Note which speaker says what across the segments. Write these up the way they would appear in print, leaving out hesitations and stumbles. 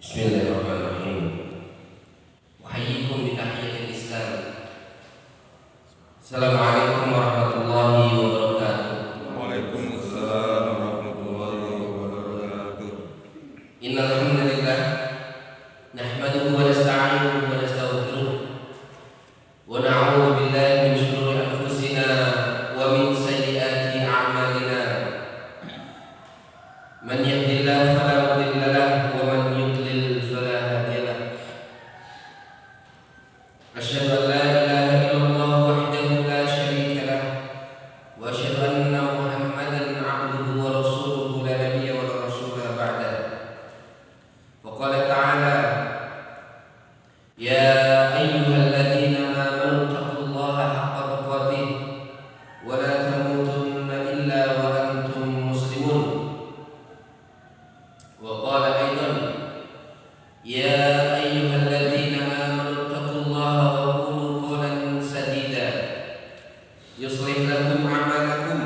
Speaker 1: Bismillahirrahmanirrahim. Uhayyikum bitahiyatil Islam. Assalamualaikum warahmatullahi wabarakatuh.
Speaker 2: Waalaikumsalam warahmatullahi wabarakatuh.
Speaker 1: Innal hamdalillah nahmaduhu wa nasta'inuhu wa nastaghfiruh wa na'udzu billahi min shururi anfusina wa min sayyiati a'malina. Man yahdihillahu fala mudilla lahu wa man yudlil fala hadiya lahu. Asyhadu an la ilaha illallah wahdahu la syarika lahu wa asyhadu anna Muhammadan 'abduhu wa rasuluhu la nabiyya wa la rasula ba'dahu. Wa qala ta'ala ya ayyuhalladzina amanu taqullaha haqqa tuqatih wa la tamutunna illa wa antum muslimun. Wa qala aidan ya ayyuhalladzina amanu taqullaha wa qulu qawlan sadida yuslih lakum a'malakum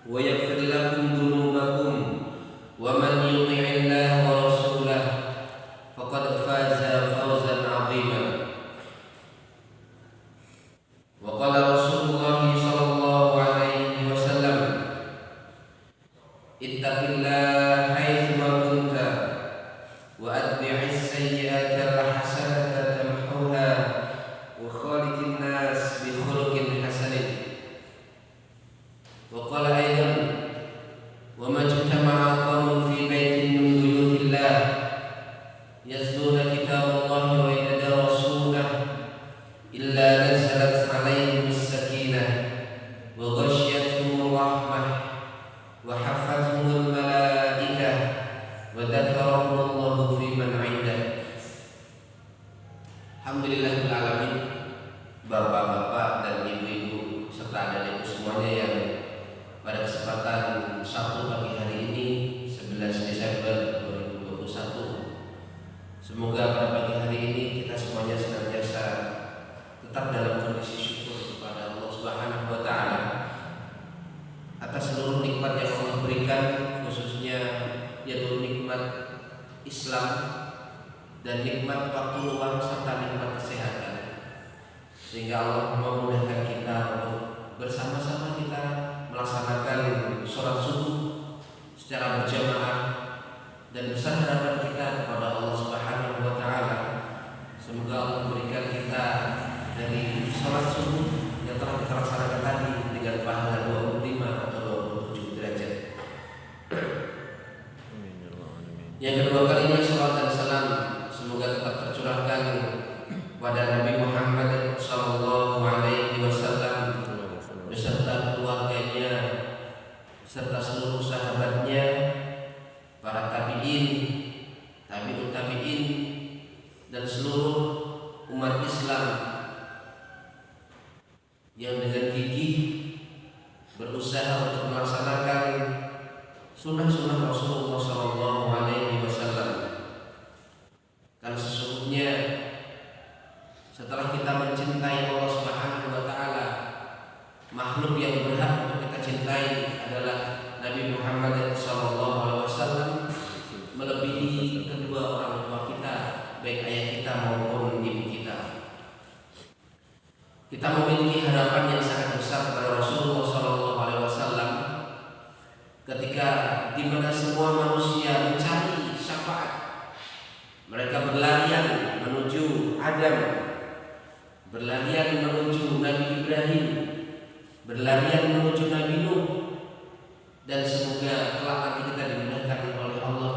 Speaker 1: wa yaghfir lakum dhunubakum wa man yuti'illaha wa rasulahu faqad faza fawzan 'azima. Wa qala Rasulullah sallallahu alaihi wasallam ittaqillaha haitsu ma kunta wa atbi'is sayyi'ata al-hasanata tamhuha wa khaliqin nas bi khuluqin hasanin. Wa qala aidan wa ma ijtama'a qawmun fi baitin min buyutillah yatluna kitaballahi wa yatadarasunahu illa nazalat 'alaihim as-sakinah wa ghashiyatuhum rahmah wa hafathumul malaikah wa dzakarahumullahu fi man 'indah. Alhamdulillahil alamin. Bapak-bapak dan ibu-ibu serta adik-adik semuanya yang pada kesempatan Sabtu pagi hari ini 11 Desember 2021, semoga pada pagi hari ini kita semuanya senantiasa tetap dalam kondisi syukur kepada Allah Subhanahu wa taala atas seluruh nikmat yang Allah berikan, khususnya yaitu nikmat Islam dan nikmat waktu luang serta nikmat kesehatan, sehingga Allah memudahkan kita untuk bersama-sama kita melaksanakan sholat subuh secara berjamaah dan besar harapan kita kepada Allah Subhanahu wa taala. Semoga Allah memberikan kita dari sholat subuh yang telah kita laksanakan tadi dengan pahala 25 atau 27 derajat. Yang kedua kalinya sholat dan salam semoga tetap tercurahkan pada Nabi Muhammad sallallahu alaihi wasallam beserta keluarganya serta seluruh sahabatnya, para tabi'in, tabi'ut tabi'in, dan seluruh umat Islam yang dengan gigih berusaha untuk melaksanakan sunnah-sunnah Rasulullah sallallahu alaihi wasallam. Karena sesungguhnya setelah kita mencintai Allah Subhanahu wa taala, makhluk yang berhak untuk kita cintai adalah Nabi Muhammad sallallahu alaihi wasallam, melebihi kedua orang tua kita, baik ayah kita maupun ibu kita. Kita memiliki harapan yang sangat besar kepada Rasulullah sallallahu alaihi wasallam ketika di mana semua manusia mencari syafaat. Mereka berlarian menuju Adam, berlarian menuju Nabi Ibrahim, berlarian menuju Nabi Nuh, dan semoga kelak nanti kita dimudahkan oleh Allah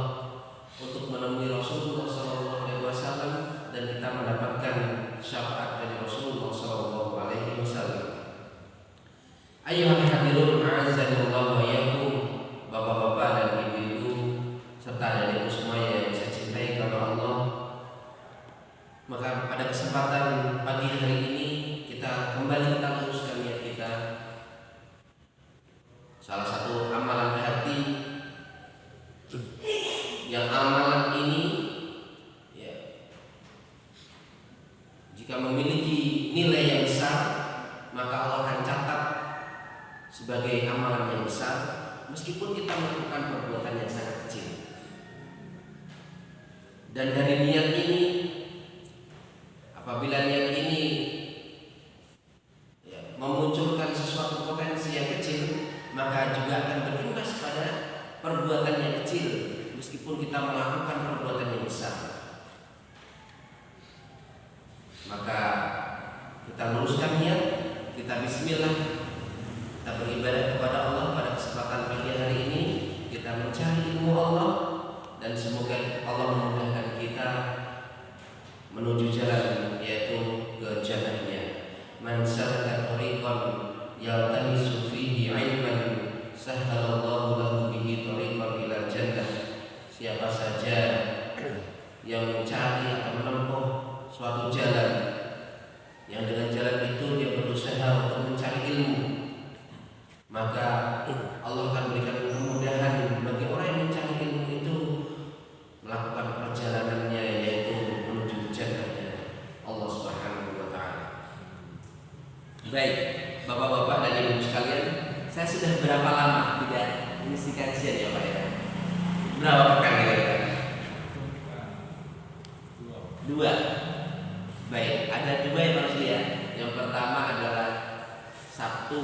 Speaker 1: untuk menemui Rasulullah SAW dan kita mendapatkan syafaat dari Rasulullah SAW. Ayyuhal hadirun a'azzanillahu wa iyyakum, bapak-bapak dan ibu-ibu serta adik-adik semua yang saya cintai karena Allah. Maka pada kesempatan pagi hari ini kita kembali luruskan niat kita. Salah satu amalan hati yang amalan ini ya, jika memiliki nilai yang besar maka Allah akan catat sebagai amalan yang besar meskipun kita melakukan perbuatan yang sangat kecil. Dan dari niat ini, apabila niat ini memunculkan sesuatu potensi yang kecil, maka juga akan berimbas pada perbuatan yang kecil, meskipun kita melakukan perbuatan yang besar. Maka kita luruskan niat, kita bismillah, kita beribadah kepada Allah pada kesempatan pagi hari ini. Kita mencari ilmu Allah, dan semoga Allah memudahkan kita menuju jalan, yaitu ke jannahnya. Man salaka tariqan yaltamisu fihi ilman sahhalallahu lahu bihi tariqan ila jannah. Siapa saja yang mencari atau menempuh suatu jalan, yang dengan jalan itu dia berusaha untuk mencari ilmu, maka Allah akan berikan kemudahan bagi orang yang mencari ilmu itu melakukan perjalanannya, yaitu menuju jannahnya Allah Subhanahu wa taala. Baik, Bapak-bapak dan Ibu sekalian, saya sudah berapa lama tidak mengisi kajian ya Pak ya? Berapa pekan kira-kira? 2. Baik, ada 2 yang harus lihat. Yang pertama adalah Sabtu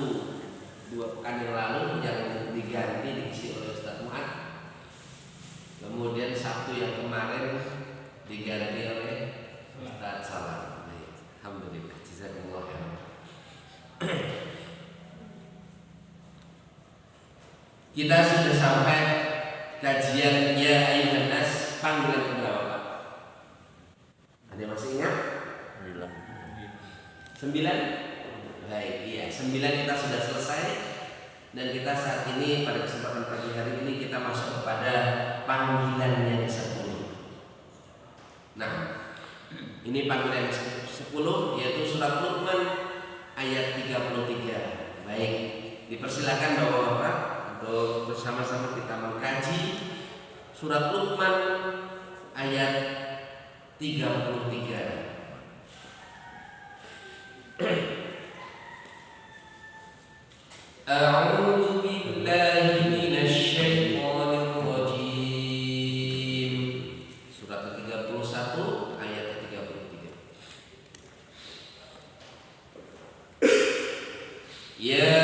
Speaker 1: 2 pekan yang lalu yang diganti diisi oleh Ustaz Mu'ad. Kemudian Sabtu yang kemarin diganti oleh Ustaz Salam. Alhamdulillah, jazakumullah khairan. Kita sudah sampai kajian Ya Ayyuhan Nas, panggilan keberapa Pak? Ada yang masih ingat? 9? Baik, iya, 9 kita sudah selesai. Dan kita saat ini pada kesempatan pagi hari ini kita masuk kepada panggilan yang ke-10. Nah, ini panggilan yang ke-10, yaitu surat Luqman ayat 33. Baik, dipersilakan Bapak-bapak untuk bersama-sama kita mengkaji surat Luqman ayat 33. A'udzu billahi minasy syaithanir rajim. Surat ke-31 ayat ke-33. Ya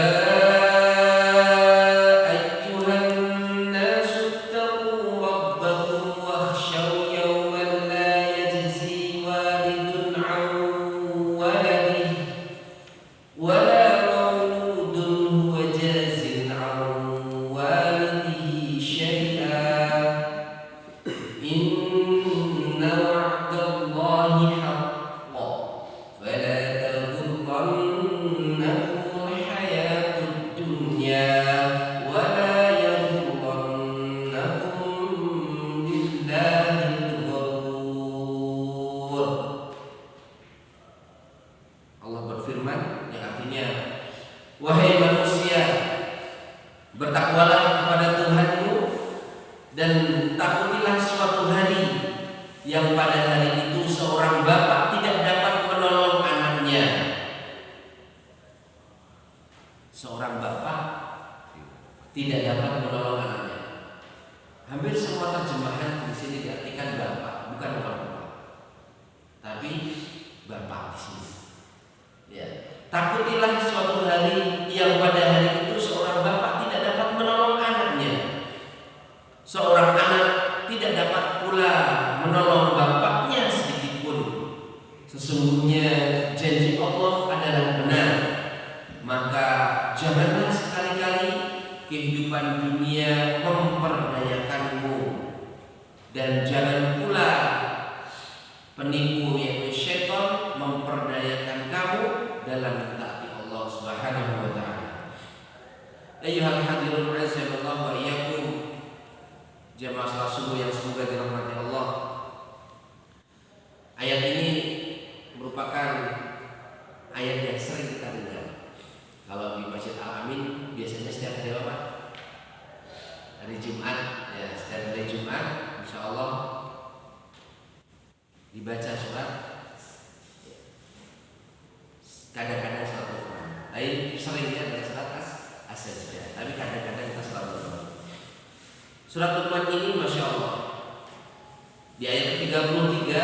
Speaker 1: Di ayat ke-33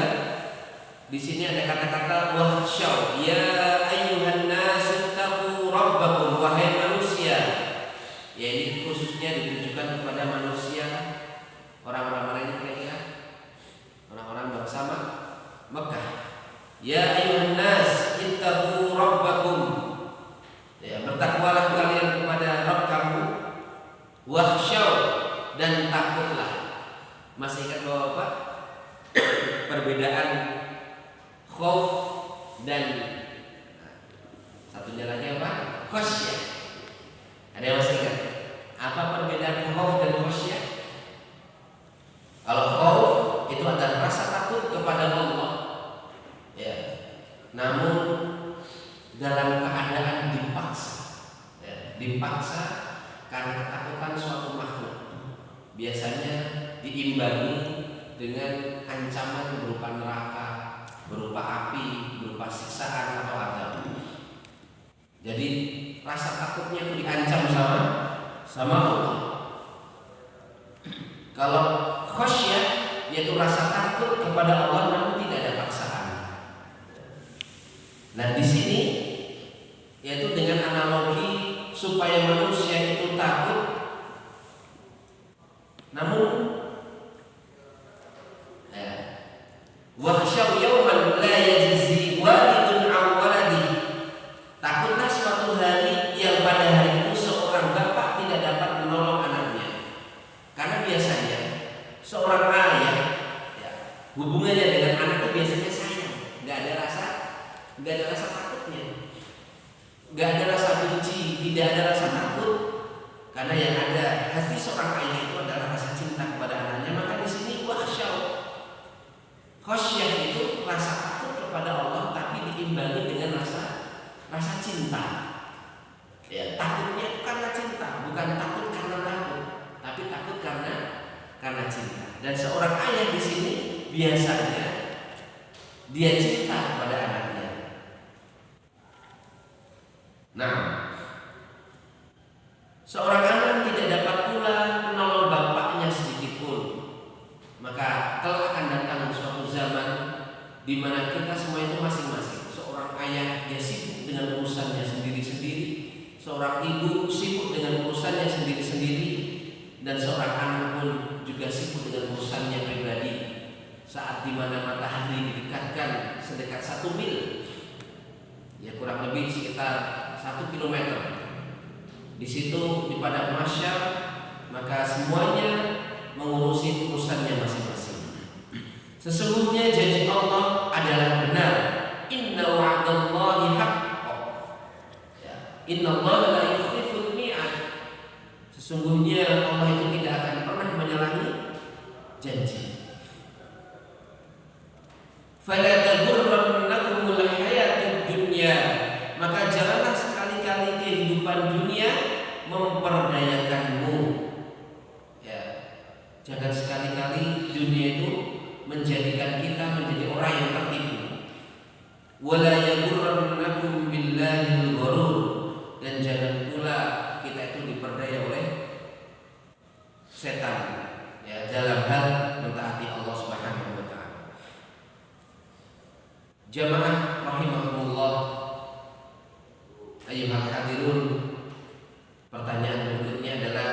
Speaker 1: di sini ada kata-kata wahsyaw, ya ayyuhan nas taqu rabbakum, wahai manusia. Ya, ini khususnya ditujukan kepada manusia, orang-orang mana ini kira-kira? Orang-orang bangsa Mekah. Ya ayyuhan nas ittaqu rabbakum. Ya, bertakwalah kalian kepada Rabb kamu. Wahsyaw, dan takutlah. Masih ingat Bapak? Perbedaan khauf dan satunya lagi apa? Khasyah. Ada yang masih ingat? Apa perbedaan khauf dan khasyah? Kalau khauf itu adalah rasa takut kepada Allah, ya, namun dalam keadaan dipaksa, ya, dipaksa karena ketakutan suatu makhluk. Biasanya diimbangi dengan ancaman berupa neraka, berupa api, berupa siksaan atau azab. Jadi rasa takutnya itu diancam sama Allah. Kalau khasyah yaitu rasa takut kepada Allah namun tidak ada paksaan. Nah, di sini yaitu dengan analogi supaya manusia itu takut, namun wahsyaw yawman la yajzi walidun an waladihi. Takutlah suatu hari yang pada hari itu seorang bapak tidak dapat menolong anaknya. Karena biasanya seorang ayah, ya, hubungannya dengan anak itu biasanya sayang, nggak ada rasa takutnya, nggak ada rasa benci, tidak ada rasa takut. Karena yang ada hati seorang ayah itu adalah rasa cinta kepada anaknya. Maka di sini wahsyaw, khasyah itu rasa takut kepada Allah tapi diimbangi dengan rasa cinta. Ya, takutnya karena cinta, bukan takut karena takut, tapi takut karena cinta. Dan seorang ayah di sini biasanya dia cinta kepada anaknya. Nah, seorang anak tidak dapat pula menolong bapaknya sedikit pun. Maka kelak akan datang suatu zaman di mana kita semua itu masing-masing. Seorang ayah dia sibuk dengan urusannya sendiri-sendiri, seorang ibu sibuk dengan urusannya sendiri-sendiri, dan seorang anak pun juga sibuk dengan urusannya pribadi. Saat di mana matahari didekatkan sedekat 1 mil, ya kurang lebih sekitar 1 kilometer. Di situ di padang mahsyar, maka semuanya mengurusi urusannya masing-masing. Sesungguhnya janji Allah adalah benar. Inna wa'dallahi haqqo. Ya, inna Allah la yukhliful mi'ad. Sesungguhnya Allah itu tidak akan pernah menyalahi janji. Fala taghurrannakumul hayatud dunya. Maka janganlah sekali-kali kehidupan dunia memperdayakanmu. Ya, jangan sekali-kali dunia itu menjadikan kita menjadi orang yang tertipu. Wala yaghurrannakum billahil ghurur. Dan jangan pula kita itu diperdaya oleh setan, ya, dalam hal mentaati Allah Subhanahu wa taala. Jamaah rahimahumullah, ayyuhal hadirun, pertanyaan berikutnya adalah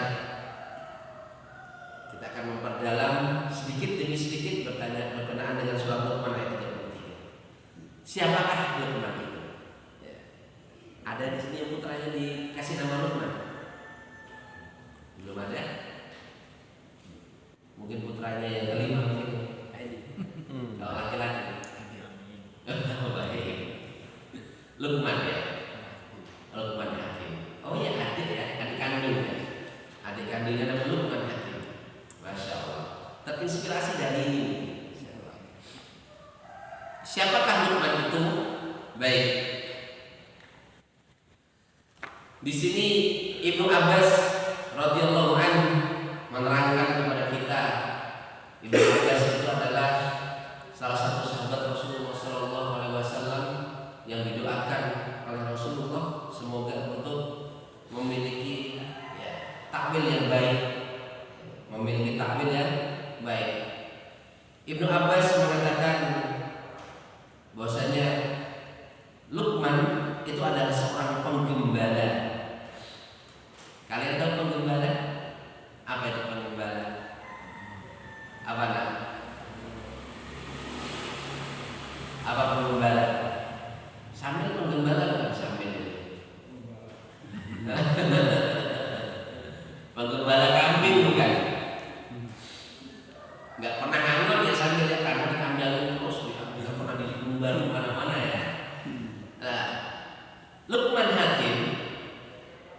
Speaker 1: kita akan memperdalam sedikit demi sedikit berkenaan dengan surat Luqman ayat 33. Siapakah Luqman itu? Ya. Ada di sini yang putranya dikasih nama Luqman? Belum ada? Mungkin putranya yang kelima mungkin. Kalau laki-laki. Oh, baik. Luqman ya. Luqman Hakim. Oh ya, adik ya, adik kandung ya. Adik kandungnya namanya Luqman Hakim. Masya Allah. Terinspirasi dari ini. Siapakah Luqman itu? Baik. Di sini Ibnu Abbas radhiyallahu anhu menerangkan kepada kita, Ibnu Abbas itu adalah salah satu sahabat Rasulullah SAW yang didoakan oleh Rasulullah semoga untuk memiliki, ya, takwil yang baik, memiliki takwil yang baik. Ibnu Abbas mengatakan bahwasanya Luqman itu adalah seorang penggembala. Kalian tahu penggembala? Apa itu penggembala? Apa nak? Apa penggembala? Sambil penggembala bukan sambil ini. Penggembala kambing bukan? Nggak pernah nganggur ya sambil ya karena dikandangin terus ya, nggak pernah diumbar kemana-mana ya. Nah, Luqman Hakim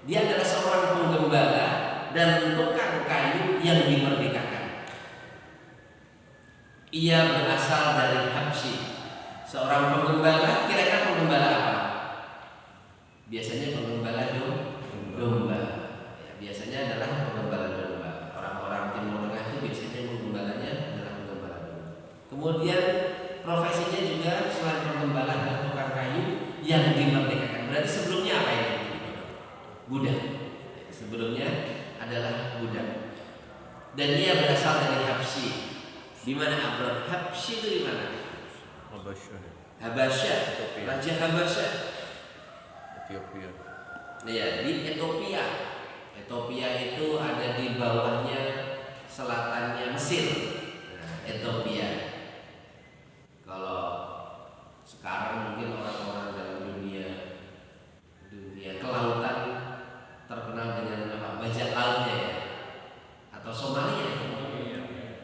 Speaker 1: dia adalah seorang penggembala dan tukang kayu yang dimerdekakan. Ia berasal dari Habsyi. Seorang penggembala, kira-kira penggembala apa? Biasanya penggembala domba. Ya, biasanya adalah penggembala domba. Orang-orang Timur Tengah itu biasanya penggembalanya adalah penggembala domba. Kemudian profesinya juga selain penggembala adalah tukang kayu yang dimerdekakan. Berarti sebelumnya apa ini? Budak. Sebelumnya adalah budak. Dan dia berasal dari Habsyi. Di mana Abrar? Habsyi itu di mana? Habasyah. Raja Habasyah.
Speaker 2: Ethiopia.
Speaker 1: Ya, di Ethiopia. Ethiopia itu ada di bawahnya selatannya Mesir. Nah, Ethiopia. Kalau sekarang mungkin orang-orang dalam dunia kelautan terkenal dengan apa? Bajak lautnya ya. Atau Somalia.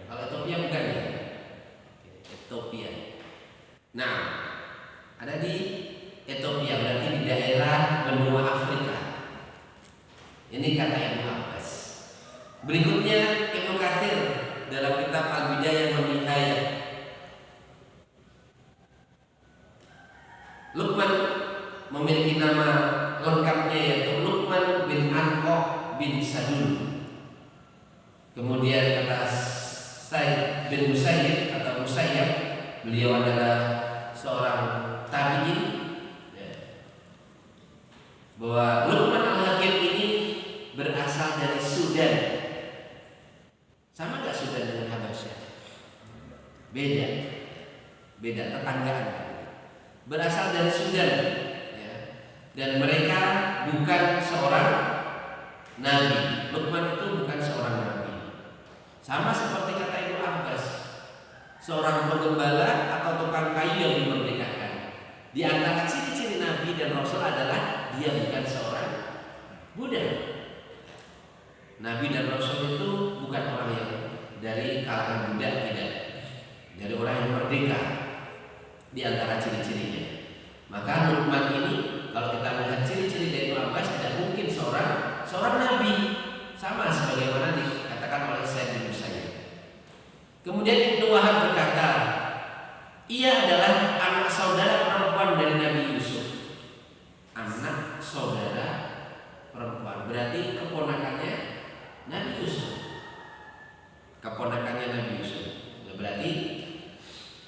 Speaker 1: Kalau Ethiopia bukan ya? Ethiopia. Nah, ada di Ethiopia berarti di daerah benua Afrika. Ini kata Ibnu Abbas. Berikutnya Ibnu Katsir dalam kitab Al-Bidayah wa Nihayah. Luqman memiliki nama lengkapnya yaitu Luqman bin Anqah bin Sadul. Kemudian kata Said bin Musayyib atau Musayyab, beliau adalah seorang tabi'in ya, bahwa Luqman Al-Hakim ini berasal dari Sudan. Sama gak Sudan dengan Habasyah? Beda tetanggaan. Berasal dari Sudan ya. Dan mereka bukan seorang nabi. Luqman itu bukan seorang nabi. Sama seperti kata Ibnu Abbas, seorang penggembala atau tukang kayu yang dimerdekakan. Di antara ciri-ciri nabi dan rasul adalah dia bukan seorang budak. Nabi dan rasul itu bukan orang yang dari kalangan budak, tidak. Dari orang yang merdeka. Di antara ciri-cirinya. Maka Luqman ini kalau kita melihat ciri-ciri dari Ibnu Abbas tidak mungkin seorang nabi, sama sebagaimana dikatakan oleh Said bin Musayyib. Kemudian Ibnu Wahab berkata, ia adalah anak saudara perempuan dari Nabi Yusuf. Anak saudara perempuan berarti keponakannya Nabi Yusuf. Keponakannya Nabi Yusuf. Berarti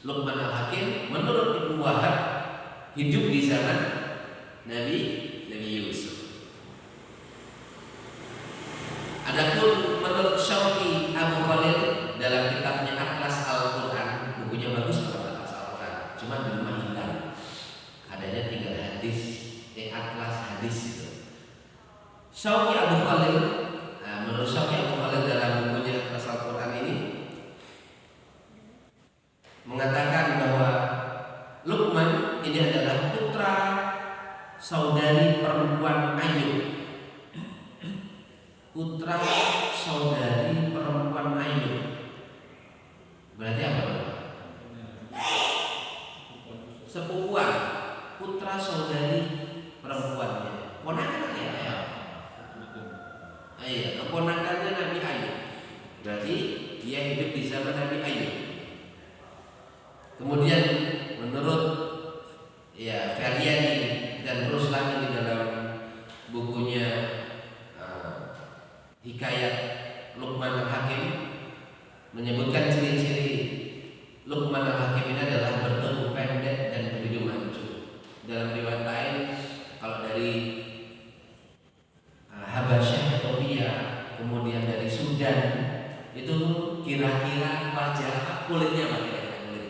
Speaker 1: Luqman Al-Hakim menurut Ibnu Wahab hidup di zaman Nabi Yusuf. Adapun menurut Syauqi Abu Khalil dalam kitabnya Atlas Al-Quran, bukunya bagus banget Atlas Al-Quran, cuma di rumah hilang. Adanya 3 hadis, Atlas hadis itu. Syauqi Abu Khalil, menurut Syauqi Abu Khalil dalam bukunya Atlas Al-Quran ini mengatakan bahwa Luqman ini adalah putra saudari perempuan Ayub. Putra saudari perempuan Ayub. Berarti apa? Sepupuan, putra saudari perempuannya. Ponakannya ya. Iya, keponakannya Nabi Ayub. Berarti dia hidup di zaman Nabi Ayub. Kemudian menurut Feryani dan Ruslani di dalam bukunya Hikayat Luqman Al-Hakim menyebutkan ciri-ciri Luqman Al-Hakim ini adalah bertubuh pendek dan berhidung mancung. Dalam riwayat lain kulitnya apa kira-kira kulit?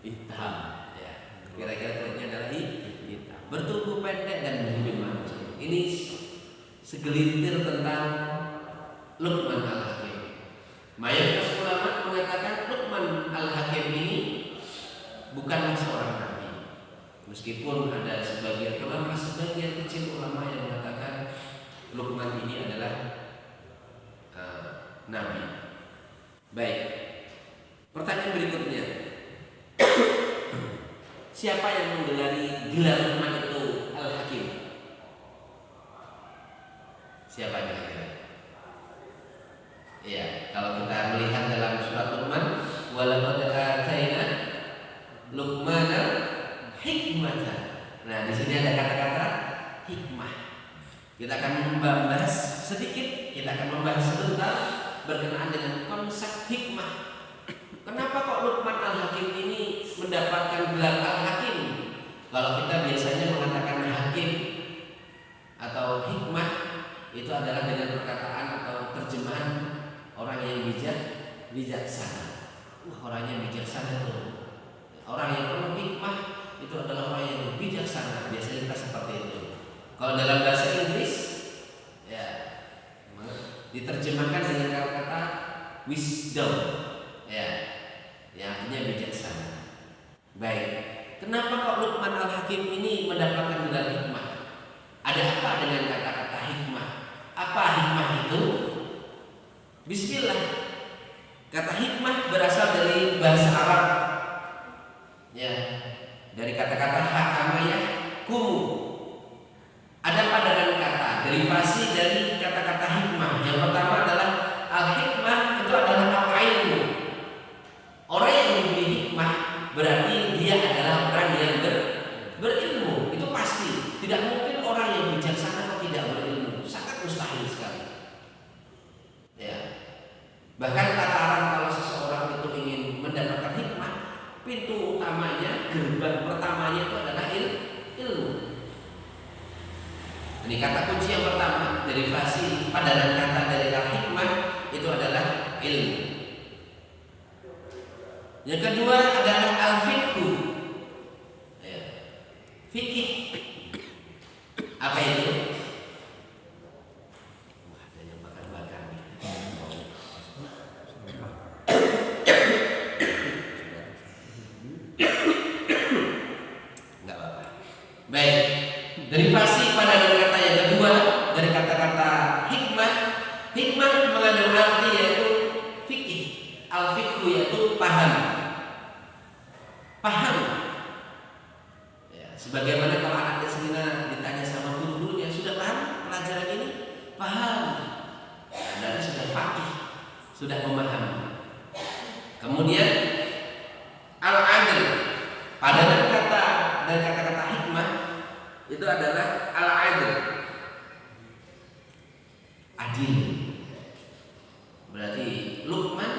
Speaker 1: Hitam. Ya. Kira-kira kulitnya adalah hitam. Bertubuh pendek dan berhidung mancung. Ini segelintir tentang Luqman Al-Hakim. Mayoritas ulama mengatakan Luqman Al-Hakim ini bukanlah seorang nabi. Meskipun ada sebagian kecil ulama yang mengatakan Luqman ini adalah nabi. Baik. Pertanyaan berikutnya. Siapa yang menggelari gelar Luqman itu Al-Hakim? Siapa kira-kira? Ya, kalau kita melihat dalam surat Luqman, walaqad ataina Luqmana hikmata. Nah, di sini ada kata-kata hikmah. Kita akan membahas sedikit, kita akan membahas sebentar berkenaan dengan konsep hikmah. Kenapa kok Luqman Al-Hakim ini mendapatkan gelar Al-Hakim? Kalau kita biasanya mengatakan hakim atau hikmah itu adalah dengan perkataan atau terjemahan orang yang bijaksana. Orangnya bijaksana tuh. Orang yang penuh hikmah itu adalah orang yang bijaksana. Biasanya kita seperti itu. Kalau dalam bahasa Inggris, ya diterjemahkan dengan kata-kata wisdom, ya, yang artinya bijaksana. Baik. Kenapa kok Luqman Al-Hakim ini mendapatkan gelar hikmah? Ada apa dengan kata-kata hikmah? Apa hikmah itu? Bismillah. Kata hikmah berasal dari bahasa Arab. Ya, dari kata-kata hakamaya kumu. Ada padanan kata, derivasi dari kata-kata hikmah. Yang pertama adalah al-hikmah itu adalah al-ilmu. Orang yang diberi hikmah berarti dia adalah orang yang berilmu. Itu pasti. Tidak mungkin orang yang bijaksana kok tidak berilmu. Sangat mustahil sekali. Ya. Bahkan tataran kalau seseorang itu ingin mendapatkan hikmah, pintu utamanya, gerbang pertamanya itu adalah ilmu. Ini kata kunci yang pertama, derivasi padanan kata dari al-hikmah itu adalah ilmu. Yang kedua adalah al-fiqhu. Ya. Fikih. Apa itu? Wah, ada yang bakar-bakar nih. Enggak apa-apa. Baik. Derivasi padanan kata yang kedua dari kata-kata hikmah. Hikmah mengandung arti yaitu fikih. Al-fiqhu yaitu paham. Paham. Ya, sebagaimana kalau anak kecilnya ditanya sama guru-gurunya, sudah paham pelajaran ini? Paham. Anda sudah faqih, sudah memahami. Kemudian al-adl, padanan kata dari kata-kata hikmah itu adalah al-adl, adil. Berarti Luqman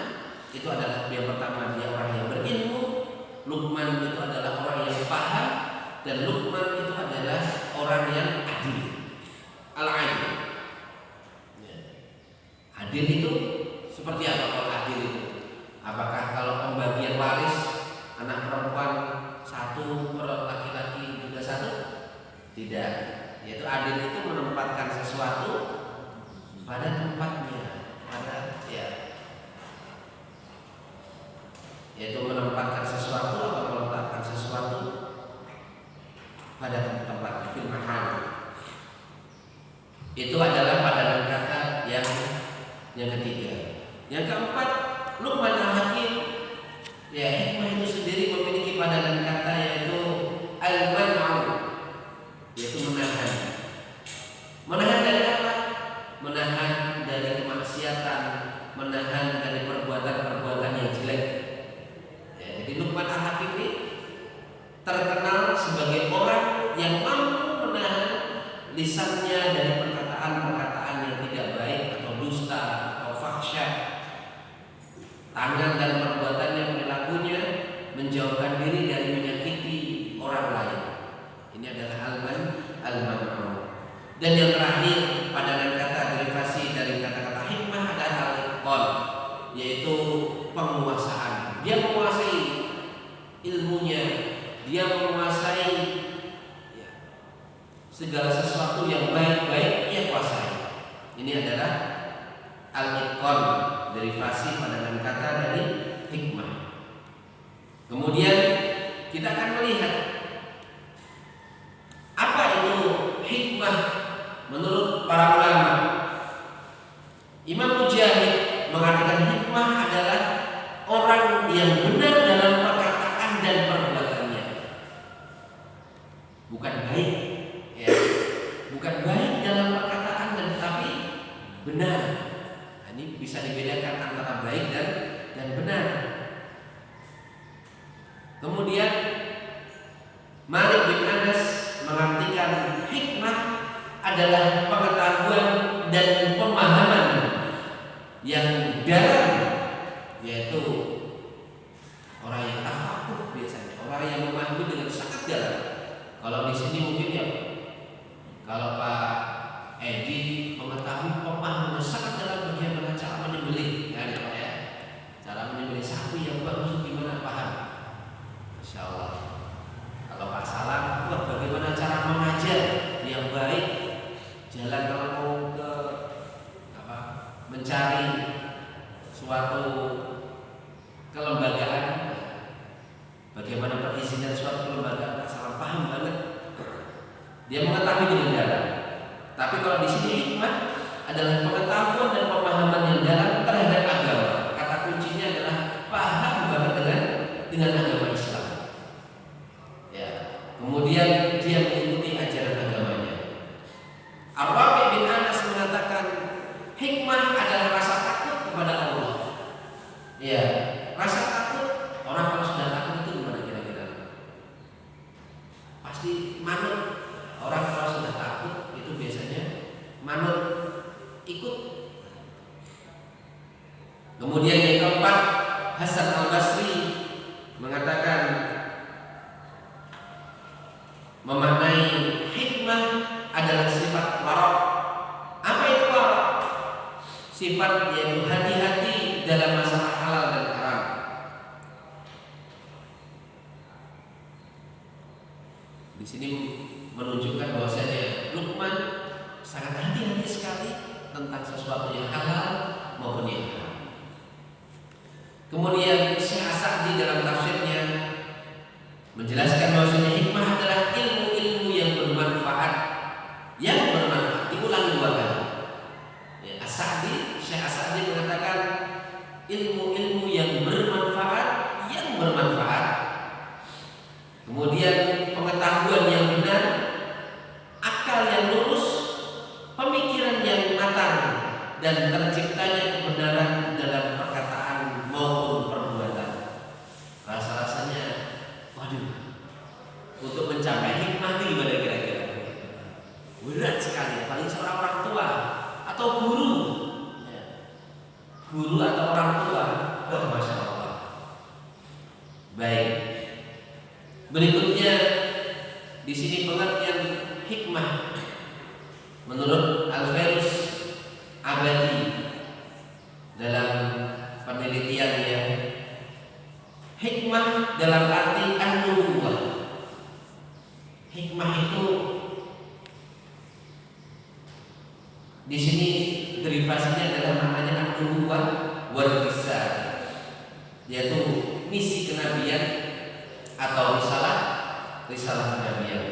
Speaker 1: itu adalah yang pertama, dia orang yang berilmu. Luqman itu adalah orang yang paham, dan Luqman itu adalah orang yang adil. Al-adil. Ya. Adil itu seperti apa kalau adil itu? Apakah kalau pembagian waris anak perempuan satu, laki-laki juga satu? Tidak. Yaitu adil itu menempatkan sesuatu pada tempatnya, yaitu menempatkan sesuatu atau meletakkan sesuatu pada tempat fil mahal. Itu adalah padanan kata yang ketiga. Yang keempat, Luqman Al-Hakim, ya, hikmah itu sendiri memiliki padanan kata yaitu al-man'u, yaitu menahan. Menahan dari apa? Menahan dari kemaksiatan, menahan dari perbuatan-perbuatan yang jelek. Jadi Luqman Al-Hakim ini terkenal sebagai orang yang mampu menahan lisannya dari perkataan-perkataan yang tidak baik atau dusta atau fahsya. Tangan dan perbuatannya, perilakunya menjauhkan diri dari menyakiti orang lain. Ini adalah al-man'u. Dan yang terakhir padanan kata derivasi dari kata-kata hikmah adalah al-iqan, yaitu penguasaan. Dia ilmunya, dia menguasai ya, segala sesuatu yang baik-baik ia kuasai. Ini adalah al-itqan, derivasi padanan kata dari hikmah. Kemudian kita akan melihat apa itu hikmah menurut para ulama. Imam Mujahid mengatakan hikmah adalah orang yang benar dalam perkataan dan perbuatannya. Bukan baik, ya. Bukan baik dalam perkataan dan tapi benar. Nah, ini bisa dibedakan antara baik dan benar. Kemudian Malik bin Anas mengartikan hikmah adalah pengetahuan dan pemahaman yang dalam, yaitu orang yang tafakuh biasanya, orang yang memahami dengan sangat dalam. Kalau di sini mungkin ya, kalau Pak Edi mengetahui pemahaman sangat dalam bagaimana cara menyembelih, ya Pak ya, cara menyembelih sapi yang bagus gimana paham? Masya Allah. Kalau Pak Salam, bagaimana cara mengajar yang baik, jalan kalau mau ke mencari suatu kelembagaan, bagaimana perizinan suatu kelembagaan, Pak Salam paham banget. Dia mengetahui dengan dalam. Tapi kalau di sini hikmah adalah pengetahuan dan pemahaman yang dalam terhadap agama. Kata kuncinya adalah paham banget dengan agama Islam. Ya. Kemudian dia mengikuti ajaran agamanya. Ar-Rabi bin Anas mengatakan hikmah adalah rasa takut kepada Allah. Ya, rasa takut. Orang kalau sudah takut itu gimana kira-kira? Pasti manut. Orang kalau sudah takut itu biasanya manut, ikut. Kemudian yang keempat, Hasan Al-Basri mengatakan memaknai hikmah adalah sifat waraq. Apa itu waraq? Sifat yaitu hati-hati dalam masalah halal dan haram. Di sini menunjukkan bahwasanya Luqman sangat hati-hati sekali tentang sesuatu yang halal maupun yang haram. Kemudian Syekh As-Sa'di dalam tafsirnya menjelaskan bahwasanya hikmah adalah ilmu-ilmu yang bermanfaat, diulang dua kali. Ya, As-Sa'di, Syekh As-Sa'di mengatakan ilmu-ilmu yang bermanfaat, kemudian pengetahuan yang benar, akal yang lurus, pemikiran yang matang, dan terciptanya kebenaran dalam perkataan maupun perbuatan. Rasa-rasanya, waduh, untuk mencapai hikmah itu gimana kira-kira? Berat sekali, apalagi seorang orang tua atau guru, atau orang tua. Oh, Masya Allah. Baik. Berikutnya di sini pengertian hikmah menurut Al-Fairuz Abadi dalam penelitiannya, hikmah dalam arti an-nubuwah. Hikmah itu di sini derivasinya adalah maknanya an-nubuwah wal risalah, yaitu misi kenabian atau risalah kenabian.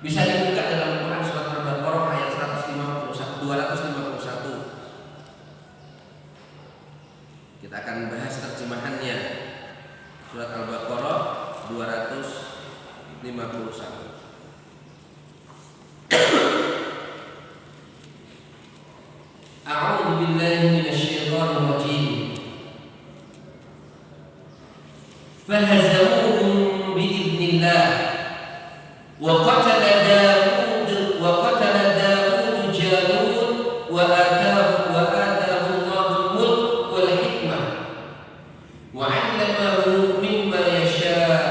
Speaker 1: Bisa dibuka dalam Quran surat Al-Baqarah ayat 251. Kita akan bahas terjemahannya. Surat Al-Baqarah 251. A'udzu billahi minasyaitonir rajim. Fahazamuhum biidznillah wa qatala Daud Jalut wa atahu Allahul mulk wal hikmah wa 'allamahu mimma yasha'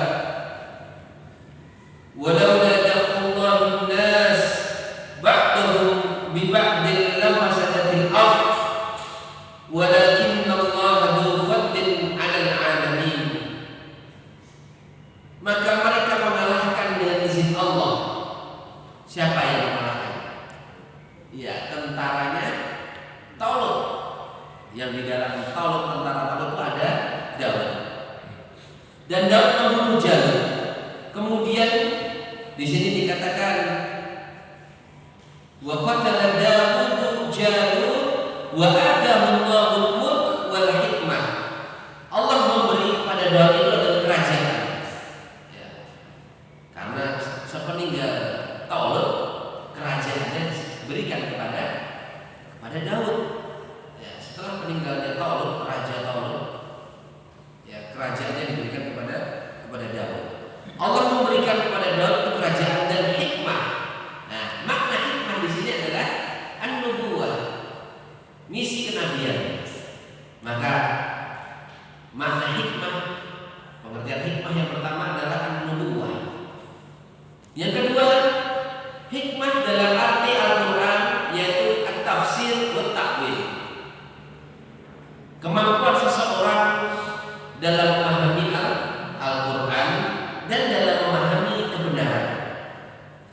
Speaker 1: walaula daf'ullahi an-nas ba'dahum bi ba'din lafasadatil ardh walakinna Allaha dzu fadlin 'alal 'alamin. dan Daud membunuh Jalut. Kemudian di sini dikatakan wa qatala Daud Jalut wa atahu Allahul mulk wal hikmah. Allah memberi kepada Daud itu adalah kerajaan. Ya. Karena sepeninggal Talut kerajaannya diberikan kepada Daud. Ya, setelah meninggalnya Talut, Raja Talut, ya kerajaannya diberikan kepada Daud. Allah memberikan kepada Daud itu kerajaan dan hikmah. Nah, makna hikmah di sini adalah an-nubuwah, misi kenabian. Maka makna hikmah, pengertian hikmah yang pertama adalah an-nubuwah. Yang kedua, hikmah dalam arti Al-Quran yaitu at-tafsir wa ta'wil. Kemampuan seseorang dalam memahami Al-Quran dan dalam memahami kebenaran.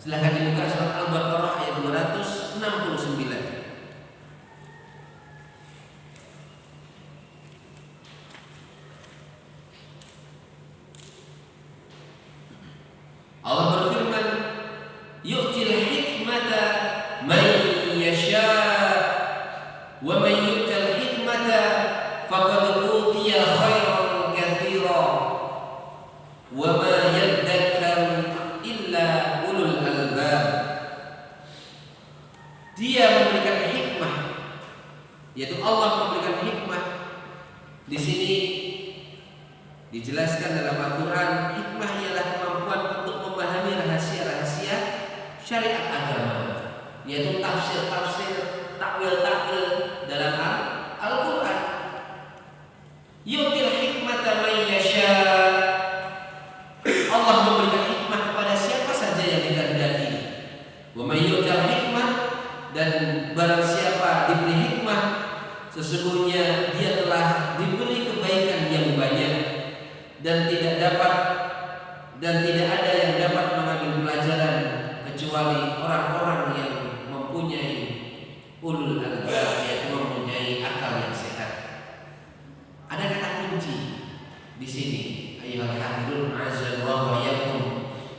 Speaker 1: Silahkan dibuka surat Al-Baqarah ayat 269. Allah berfirman, yu'til hikmata man yasha wa man yu'tal hikmata faqad utiya khairan katsira wa ma yadhakkaru illa ulul albab. Dia memberikan hikmah, yaitu Allah memberikan hikmah. Di sini dijelaskan dalam Al-Quran, hikmah ialah kemampuan untuk memahami rahasia-rahasia syariat agama, yaitu tafsir-tafsir, takwil-takwil dalam Al-Quran. Yu'til hikmata man yasha. Allah memberikan hikmah kepada siapa saja yang dikehendaki. Wa may yu'tal hikmah, dan barang siapa diberi hikmah, sesungguhnya dia telah diberi kebaikan yang banyak, dan tidak ada yang dapat mengambil pelajaran kecuali orang-orang yang mempunyai ulul albab, yaitu mempunyai akal yang sehat. Ada kata kunci di sini, ayyuhal hadirun azallahu wa iyyakum,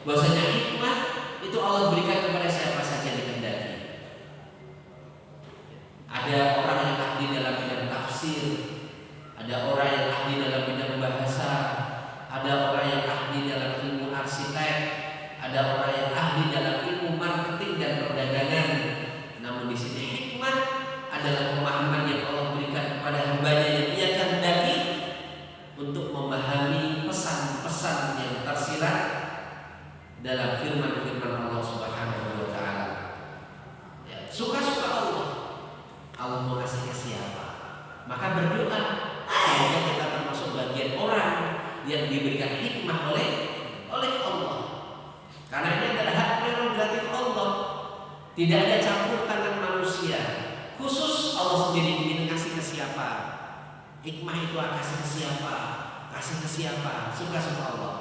Speaker 1: bahwasanya hikmah itu Allah berikan kepada siapa saja dikehendaki. Ada orang yang ahli dalam bidang tafsir, ada orang yang ahli dalam bidang bahasa, ada orang yang ahli dalam ilmu arsitek, ada orang yang ahli dalam ilmu marketing dan perdagangan. Namun di sini hikmah adalah pemahaman yang Allah berikan kepada hambanya yang Ia kehendaki untuk memahami pesan-pesan yang tersirat dalam firman-firman Allah Subhanahu wa taala. Ya, suka-suka Allah mau kasih ke siapa? Maka berdoa semoga kita termasuk bagian orang yang diberikan hikmah oleh Allah. Karena ini adalah hak prerogatif Allah. Tidak ada campur tangan manusia. Khusus Allah sendiri ingin kasih ke siapa. Hikmah itu kasih ke siapa? Kasih ke siapa? Suka-suka Allah.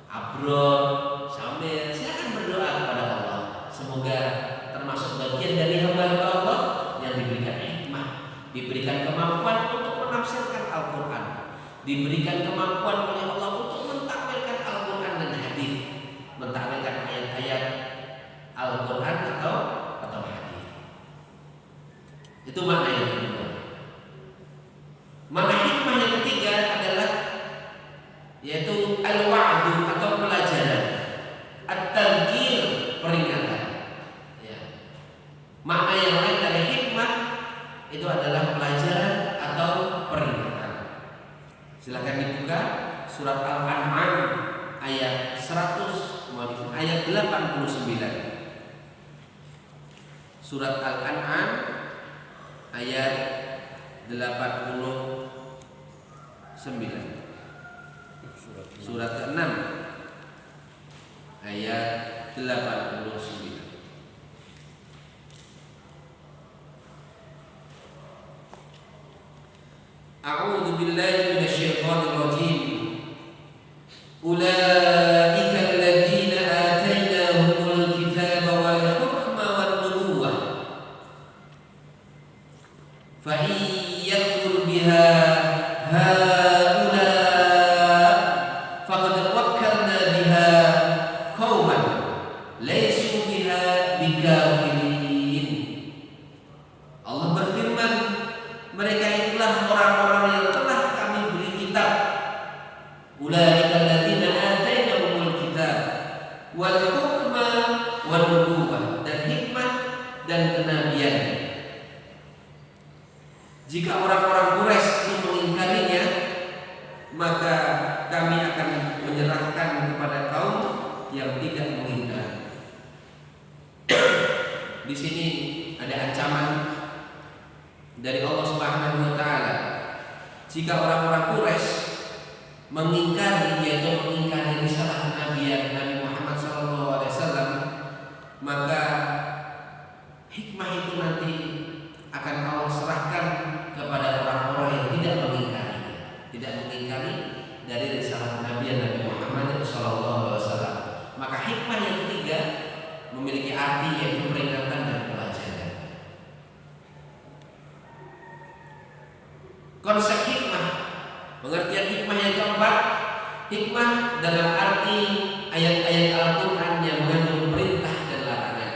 Speaker 1: Abron, Sambil, silakan berdoa kepada Allah. Semoga termasuk bagian dari hamba-hamba Allah yang diberikan hikmah, diberikan kemampuan untuk menafsirkan Al-Quran, diberikan kemampuan oleh Allah untuk mentakwilkan Al-Quran dan hadis, mentakwilkan ayat-ayat Al-Quran atau hadis. Itu makna yang kedua. Makna hikmah yang ketiga adalah yaitu al-wa'du atau pelajaran, at-tadhkir, peringatan. Ya. Makna yang lain dari hikmah itu adalah pelajaran atau peringatan. Silakan dibuka surat Al-An'am ayat 89. Surat Al-An'am ayat 89. Surat ke-6 ayat 89. A'udzu billahi minasyaitonir rajim. Ulaika alladziina aatainahumul kitaaba wal hukma wan nubuwwah. Fa in yakfur biha haula Ulaika alladziina atainahumul kitab wal hukma wan nubuwwah, dan hikmah dan kenabian. Jika orang-orang Quraisy itu mengingkarinya, maka kami akan menyerahkan kepada kaum yang tidak mengingkari. Di sini ada ancaman dari Allah Subhanahu wa taala. Jika orang-orang Quraisy mengingkari, yaitu mengingkari risalah kenabian Nabi Muhammad SAW, maka hikmah itu nanti akan Allah serahkan kepada orang-orang yang tidak mengingkari dari risalah kenabian Nabi Muhammad SAW. Maka hikmah yang ketiga memiliki arti yaitu peringatan dan pelajaran. Konsep hikmah, pengertian hikmah yang keempat, hikmah dalam arti ayat-ayat Al-Quran yang mengandung perintah dan larangan.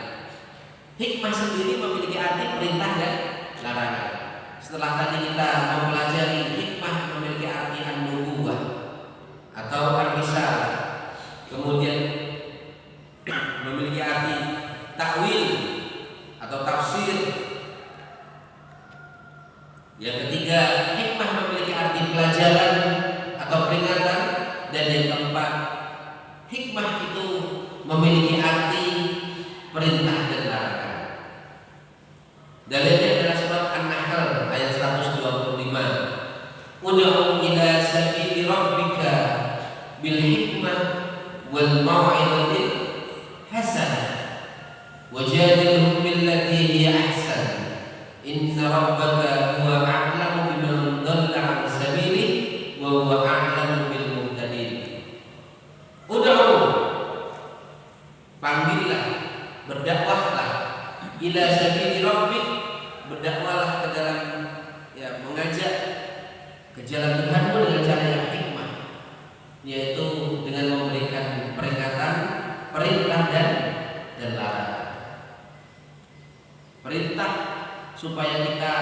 Speaker 1: Hikmah sendiri memiliki arti perintah dan larangan. Setelah tadi kita mempelajari hikmah memiliki arti an-nubuwwah atau ar-risalah, kemudian memiliki arti takwil atau tafsir. Yang ketiga, hikmah memiliki arti pelajaran atau peringatan, dan yang keempat, hikmah itu memiliki arti perintah dan larangan. Dalilnya adalah surat An-Nahl ayat 125. Ud'u ila sabili rabbika bil hikmah wal mau'izatil hasanah wajadilhum billati hiya ahsan inna rabbaka huwa a'lamu biman dhalla 'an sabilihi wa huwa a'lamu bil muhtadin. Ud'u, panggillah, berdakwahlah, ila sabili rabbik, berdakwahlah ke dalam mengajak ke jalan Tuhanmu dengan cara yang hikmah, yaitu dengan memberikan peringatan, perintah dan larangan. Perintah supaya kita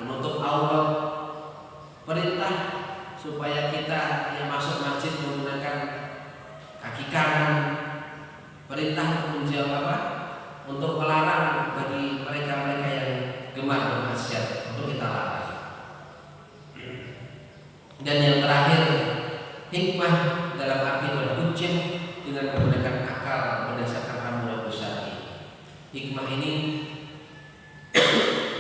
Speaker 1: menutup aurat, perintah supaya kita yang masuk masjid menggunakan kaki kanan, perintah untuk menjawab apa? Untuk melarang bagi mereka-mereka yang gemar bermaksiat, untuk kita larang. Dan yang terakhir, hikmah dalam arti berhujjah dengan menggunakan akal berdasarkan amrul syar'i. Hikmah ini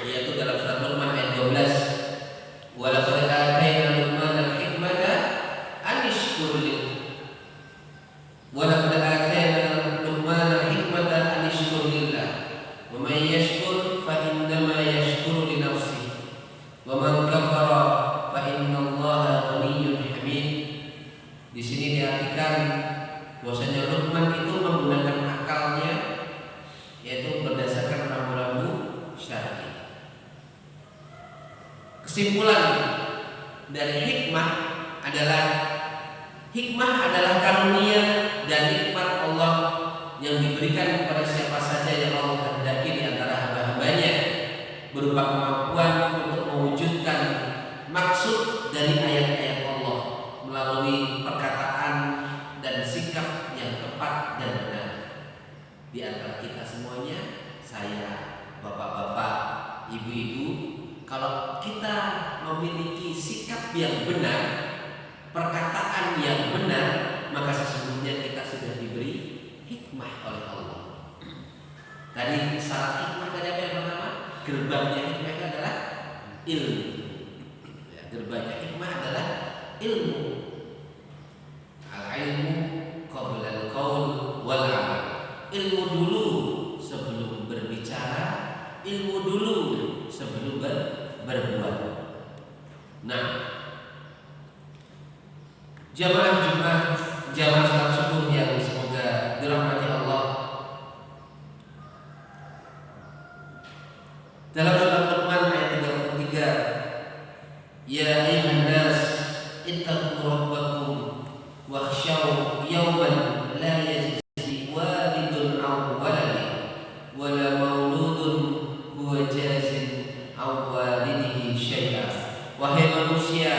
Speaker 1: yaitu dalam surat Luqman ayat 12, wa laqad atayna Luqmana al-hikmata an yashkur lillah. Wa laqad atayna Luqmana al-hikmata an yashkur lillah. Wa man yashkur fa innama yashkuru li nafsihi. Wa man kafara fa innallaha ghaniyyun hamid. Di sini diartikan bahwasanya Luqman itu menggunakan akalnya, yaitu berdasarkan rambu-rambu syar'i. Kesimpulan dari hikmah adalah karunia dan nikmat Allah yang diberikan kepada siapa saja yang Allah kehendaki di antara hamba-hambanya, berupa kemampuan untuk mewujudkan maksud dari ayat-ayat Allah melalui perkataan dan sikap yang tepat dan benar. Di antara kita semuanya, saya, bapak-bapak, ibu-ibu, kalau kita memiliki sikap yang benar, perkataan yang benar, maka sesungguhnya kita sudah diberi hikmah oleh Allah. Tadi syarat hikmah tadi apa yang pertama? Gerbangnya hikmah adalah ilmu. Gerbangnya hikmah adalah ilmu. Al-ilmu qabla al-qaul wal amal. Ilmu dulu sebelum berbicara, ilmu dulu sebelum berbuat. Nah, jamaah salat subuh yang semoga dirahmati Allah, dalam surat Luqman ayat 33, ya ayyuhan nas ittaqu rabbakum wakhshaw yawman la yajzi walidun an waladihi wa la mauludun huwa jazin an walidihi syai'a. Wahai manusia,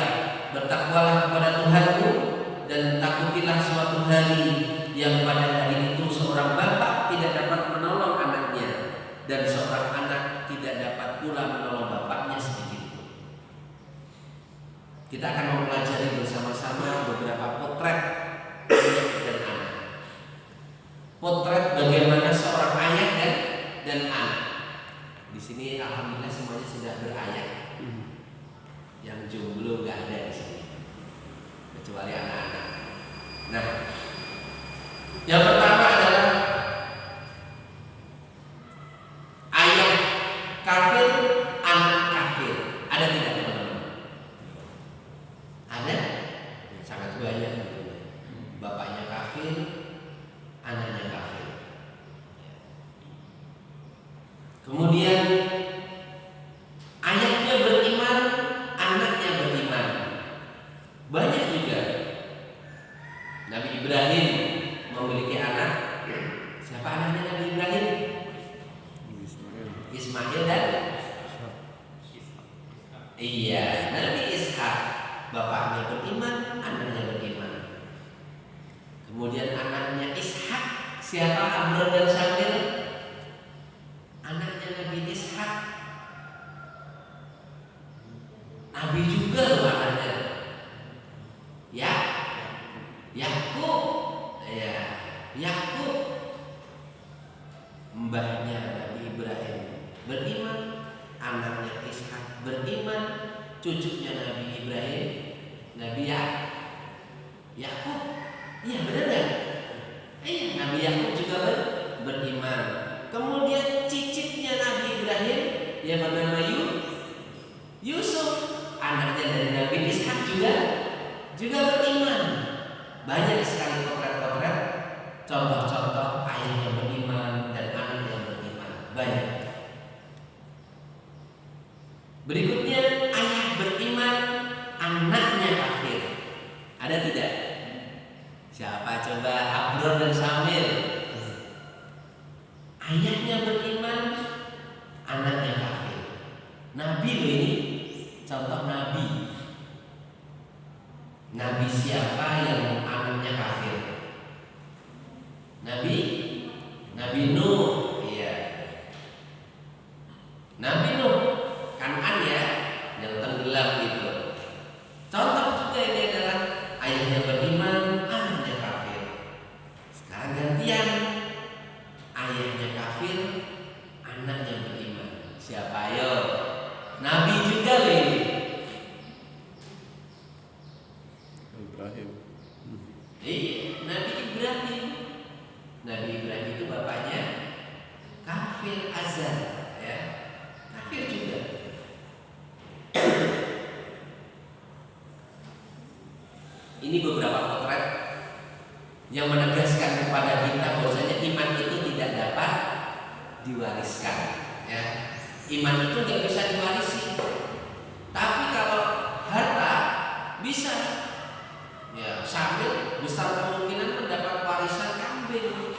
Speaker 1: bertakwalah kepada Tuhanmu dan dan takutilah suatu hari yang pada hari itu seorang bapak tidak dapat menolong anaknya dan seorang anak tidak dapat pula menolong bapaknya sedikit pun. Kita akan mempelajari bersama-sama beberapa potret ayah dan anak. Potret bagaimana seorang ayah dan anak. Di sini alhamdulillah semuanya sudah berayah. Yang jomblo nggak ada di sini, kecuali anak-anak. Nah, yang pertama adalah ayah kafir, anak kafir. Ada tidak teman-teman? Ada? Sangat banyak tentunya. Bapaknya kafir, anaknya kafir. Kemudian ayahnya beriman, anaknya beriman. Banyak juga. Nabi Ibrahim memiliki anak. Siapa anaknya Nabi Ibrahim? Ismail dan iya, Nabi Ishak. Bapaknya beriman, anaknya beriman. Kemudian anaknya Ishak, siapa? Amr dan Samir. Anaknya Nabi Ishak. Nabi juga loh anaknya. Ya, Yakub. Ya, Yakub. Mbahnya Nabi Ibrahim beriman, anaknya Ishak beriman, cucunya Nabi Ibrahim, Nabi Yakub. Iya benar kan? Iya, Nabi Yakub juga beriman. Kemudian cicitnya Nabi Ibrahim yang bernama Yusuf, anaknya dari Nabi Ishak juga beriman. Banyak sekali potret-potret, contoh-contoh ayah yang beriman dan anak yang beriman. Banyak. Berikutnya ayah beriman, anaknya kafir. Ada tidak? Siapa coba? Abdur dan Samir. Ayahnya beriman, anaknya kafir. Nabi loh ini, contoh nabi. Nabi siapa yang anaknya kafir? Nabi Nuh, iya. Nabi Nuh, Kan'an ya, yang tenggelam gitu. Contoh juga ini adalah ayahnya beriman, anaknya kafir. Sekarang gantian, ayahnya kafir, anaknya beriman. Siapa ayo? Nabi juga loh ini.
Speaker 2: Ibrahim.
Speaker 1: Nabi Ibrahim. Nabi Ibrahim itu bapaknya kafir azan, ya. Kafir juga. Ini beberapa potret yang menegaskan kepada kita bahwasanya iman itu tidak dapat diwariskan, ya. Iman itu nggak bisa diwarisi. Tapi kalau harta bisa, ya, sambil besar kemungkinan mendapat warisan kambing,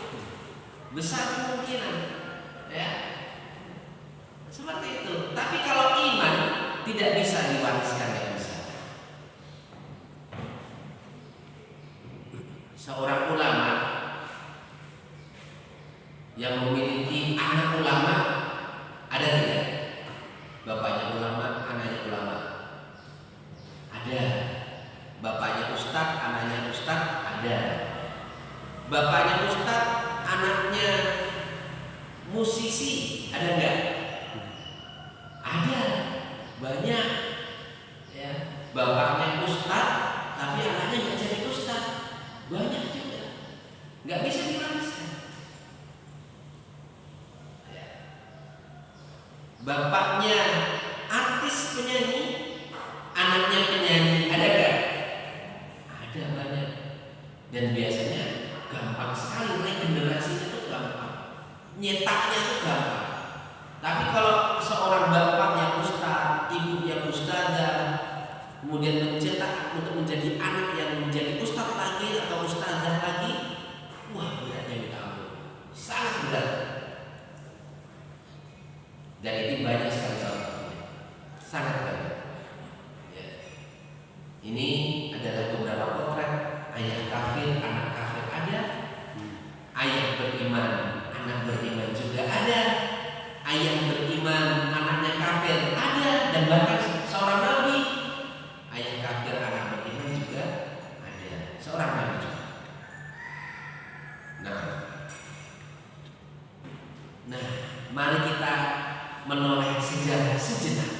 Speaker 1: besar kemungkinan, ya, seperti itu. Tapi kalau iman tidak bisa diwariskan, ya bisa. Seorang ulama yang memiliki anak ulama ada tidak? Bapaknya ulama, anaknya ulama. Ada. Bapaknya ustadz, anaknya ustadz, ada. Bapaknya ustadz, anaknya musisi, ada enggak? Ada, banyak. Ya, bapaknya ustadz, tapi anaknya nggak jadi ustadz, banyak juga. Nggak bisa diwariskan. Ya. Bapaknya artis penyanyi, anaknya penyanyi, ada enggak? Ada banyak. Dan biasanya gampang sekali, regenerasinya itu gampang, nyetaknya itu gampang. Tapi kalau seorang bapak yang ustaz, ibu yang ustazah, kemudian mencetak untuk menjadi anak yang menjadi ustaz lagi atau ustazah lagi, wah beratnya minta ampun, sangat berat. Dan ini banyak sekali contohnya, sangat banyak. Ya. Ini adalah beberapa potret ayah para nabi juga. Nah, mari kita menoleh sejarah sejenak.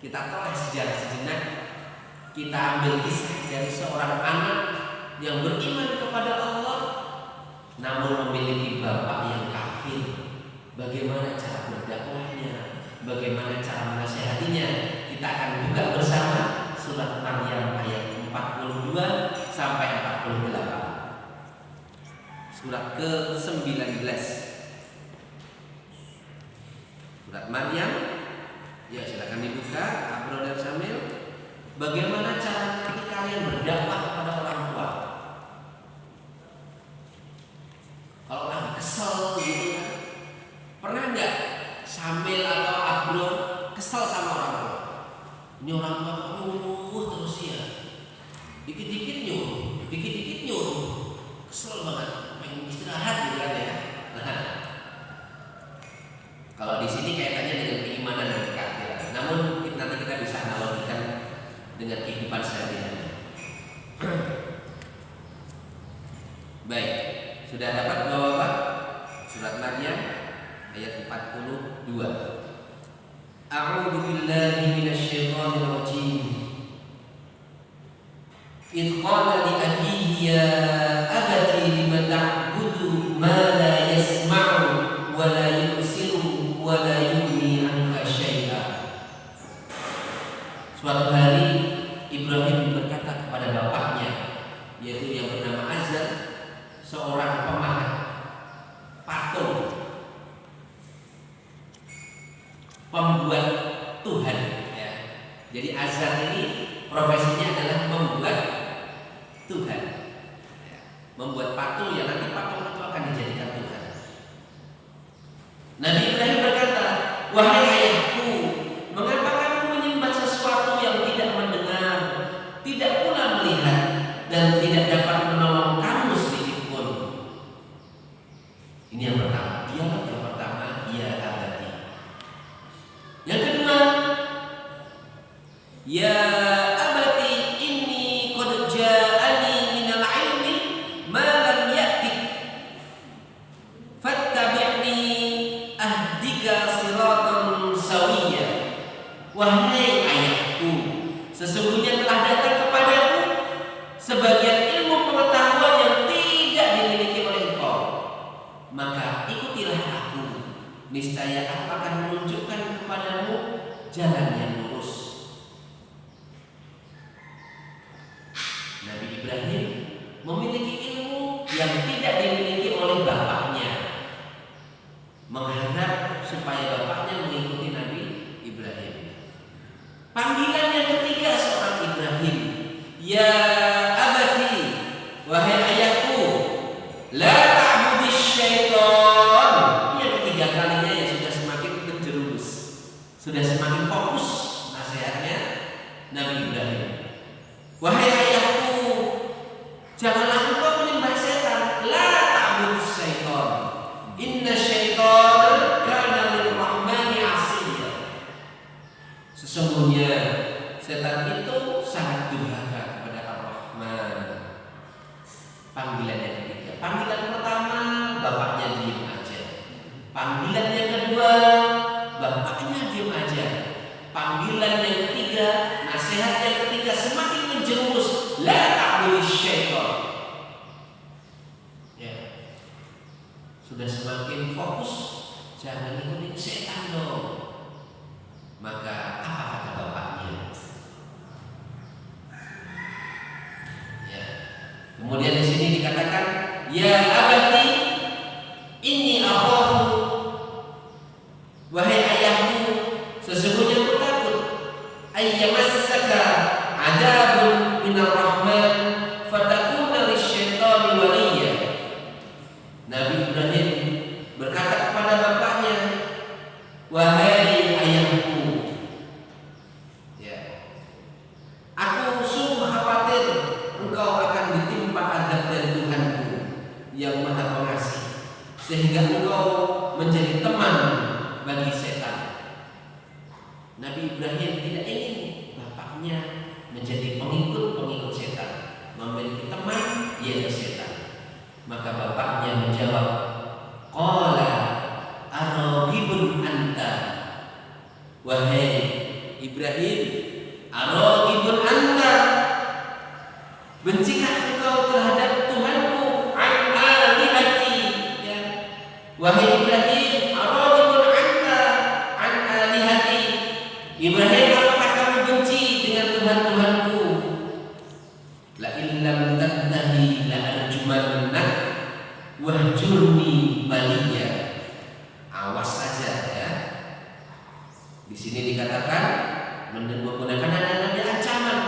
Speaker 1: Kita toleh sejarah sejenak. Kita ambil kisah dari seorang anak yang beriman kepada Allah, namun memiliki bapak yang kafir. Bagaimana cara berdakwahnya? Bagaimana cara menasihatinya? Kita akan buka bersama surat Maryam ayat 42 sampai 48. Surat ke-19. Surat Maryam. Ya, silakan dibuka, Abro dan Samil. Bagaimana cara nanti kalian berdakwah kepada orang tua? Kalau lagi kesel gitu kan, pernah nggak Samil atau Abro kesel sama orang tua? Ini orang tua kok nyuruh terus ya, dikit-dikit nyuruh, kesel banget, pengen istirahat gitu kan ya. Nah, kalau di sini kaitannya dengan keimanan dan kekafiran. Namun nanti kita bisa analogikan dengan kehidupan sehari-hari. Baik, sudah dapat Bapak? Surat Maryam ayat 42. A'udzu billahi minasyaitonir rajim. Idh qala li abihi ya abati lima ta'budu ma la yasma'u wa la yubsiru wa la yughni 'anka syai'a. Suatu hari Ibrahim berkata kepada bapaknya, yaitu yang bernama Azar, seorang pemahat patung, pembuat Tuhan ya. Jadi Azar ini profesinya adalah membuat Tuhan ya. Membuat patung yang nanti patung itu akan dijadikan Tuhan. Nabi Ibrahim berkata, wahai ayahku, mengapa kamu menyembah sesuatu yang tidak mendengar, tidak pula melihat, dan tidak dapat menolong kamu sedikit pun? Ini yang pertama. Dialog yang pertama, ya abadi. Yang kedua, ya abadi inni qad ja'ani minal ilmi ma lam ya'tik fattabi'ni ahdika siratan sawiyya. Wahai ayahku, sesungguhnya telah datang kepadaku sebagian ilmu pengetahuan yang tidak dimiliki oleh engkau, maka ikutilah aku, niscaya aku akan menunjukkan kepadamu jalan yang lurus. Nabi Ibrahim memiliki ilmu yang tidak dimiliki oleh bapaknya, mengharap supaya bapaknya mengikuti Nabi Ibrahim. Panggilan yang ketiga seorang Ibrahim, ya abati, wahai ayahku, la ta'budis syaitan. Yang ketiga kalinya yang sudah semakin menjerumus, sudah semakin fokus nasihatnya Nabi Ibrahim. Wahai ayahku, janganlah engkau menyembah setan. La ta'budis syaitan, inna syaitan kana lirrahmani 'asiyya. Sesungguhnya setan itu sangat durhaka kepada Ar-Rahman. Panggilan yang ketiga. Panggilan pertama, bapaknya diam aja. Panggilan yang kedua, bapaknya diam aja. Panggilan yang ketiga, nasihat yang ketiga semakin menjerumus. La ta'budis syaitan. Ya. Sudah semakin fokus, jangan ikutin setan dong. Maka apa kata bapaknya? Ya. Kemudian di sini dikatakan, ya abati, inni akhafu, wahai ayahku, sesungguhnya aku takut, ayyamassaka adabun minar rahman fatakuna lisyaitani waliyya. Nabi Ibrahim berkata kepada bapaknya, wahai ayahku, ya, aku sungguh khawatir engkau akan ditimpa azab dari Tuhanku yang Maha Pengasih, sehingga engkau menjadi teman bagi setan. Nabi Ibrahim tidak ingin bapaknya menjadi pengikut setan. memiliki teman, yaitu setan. Maka bapaknya menjawab, qala araghibun anta, wahai Ibrahim, araghibun anta, bencikah engkau terhadap Tuhanku, an alihati, ya. Wahai Ibrahim, araghibun anta an alihati, Ibrahim, apakah kamu benci dengan Tuhan-Tuhanku? La illam tantahi la arjumannak wahjurni maliya. Awas saja ya. Di sini dikatakan menggunakan nada-nada ancaman.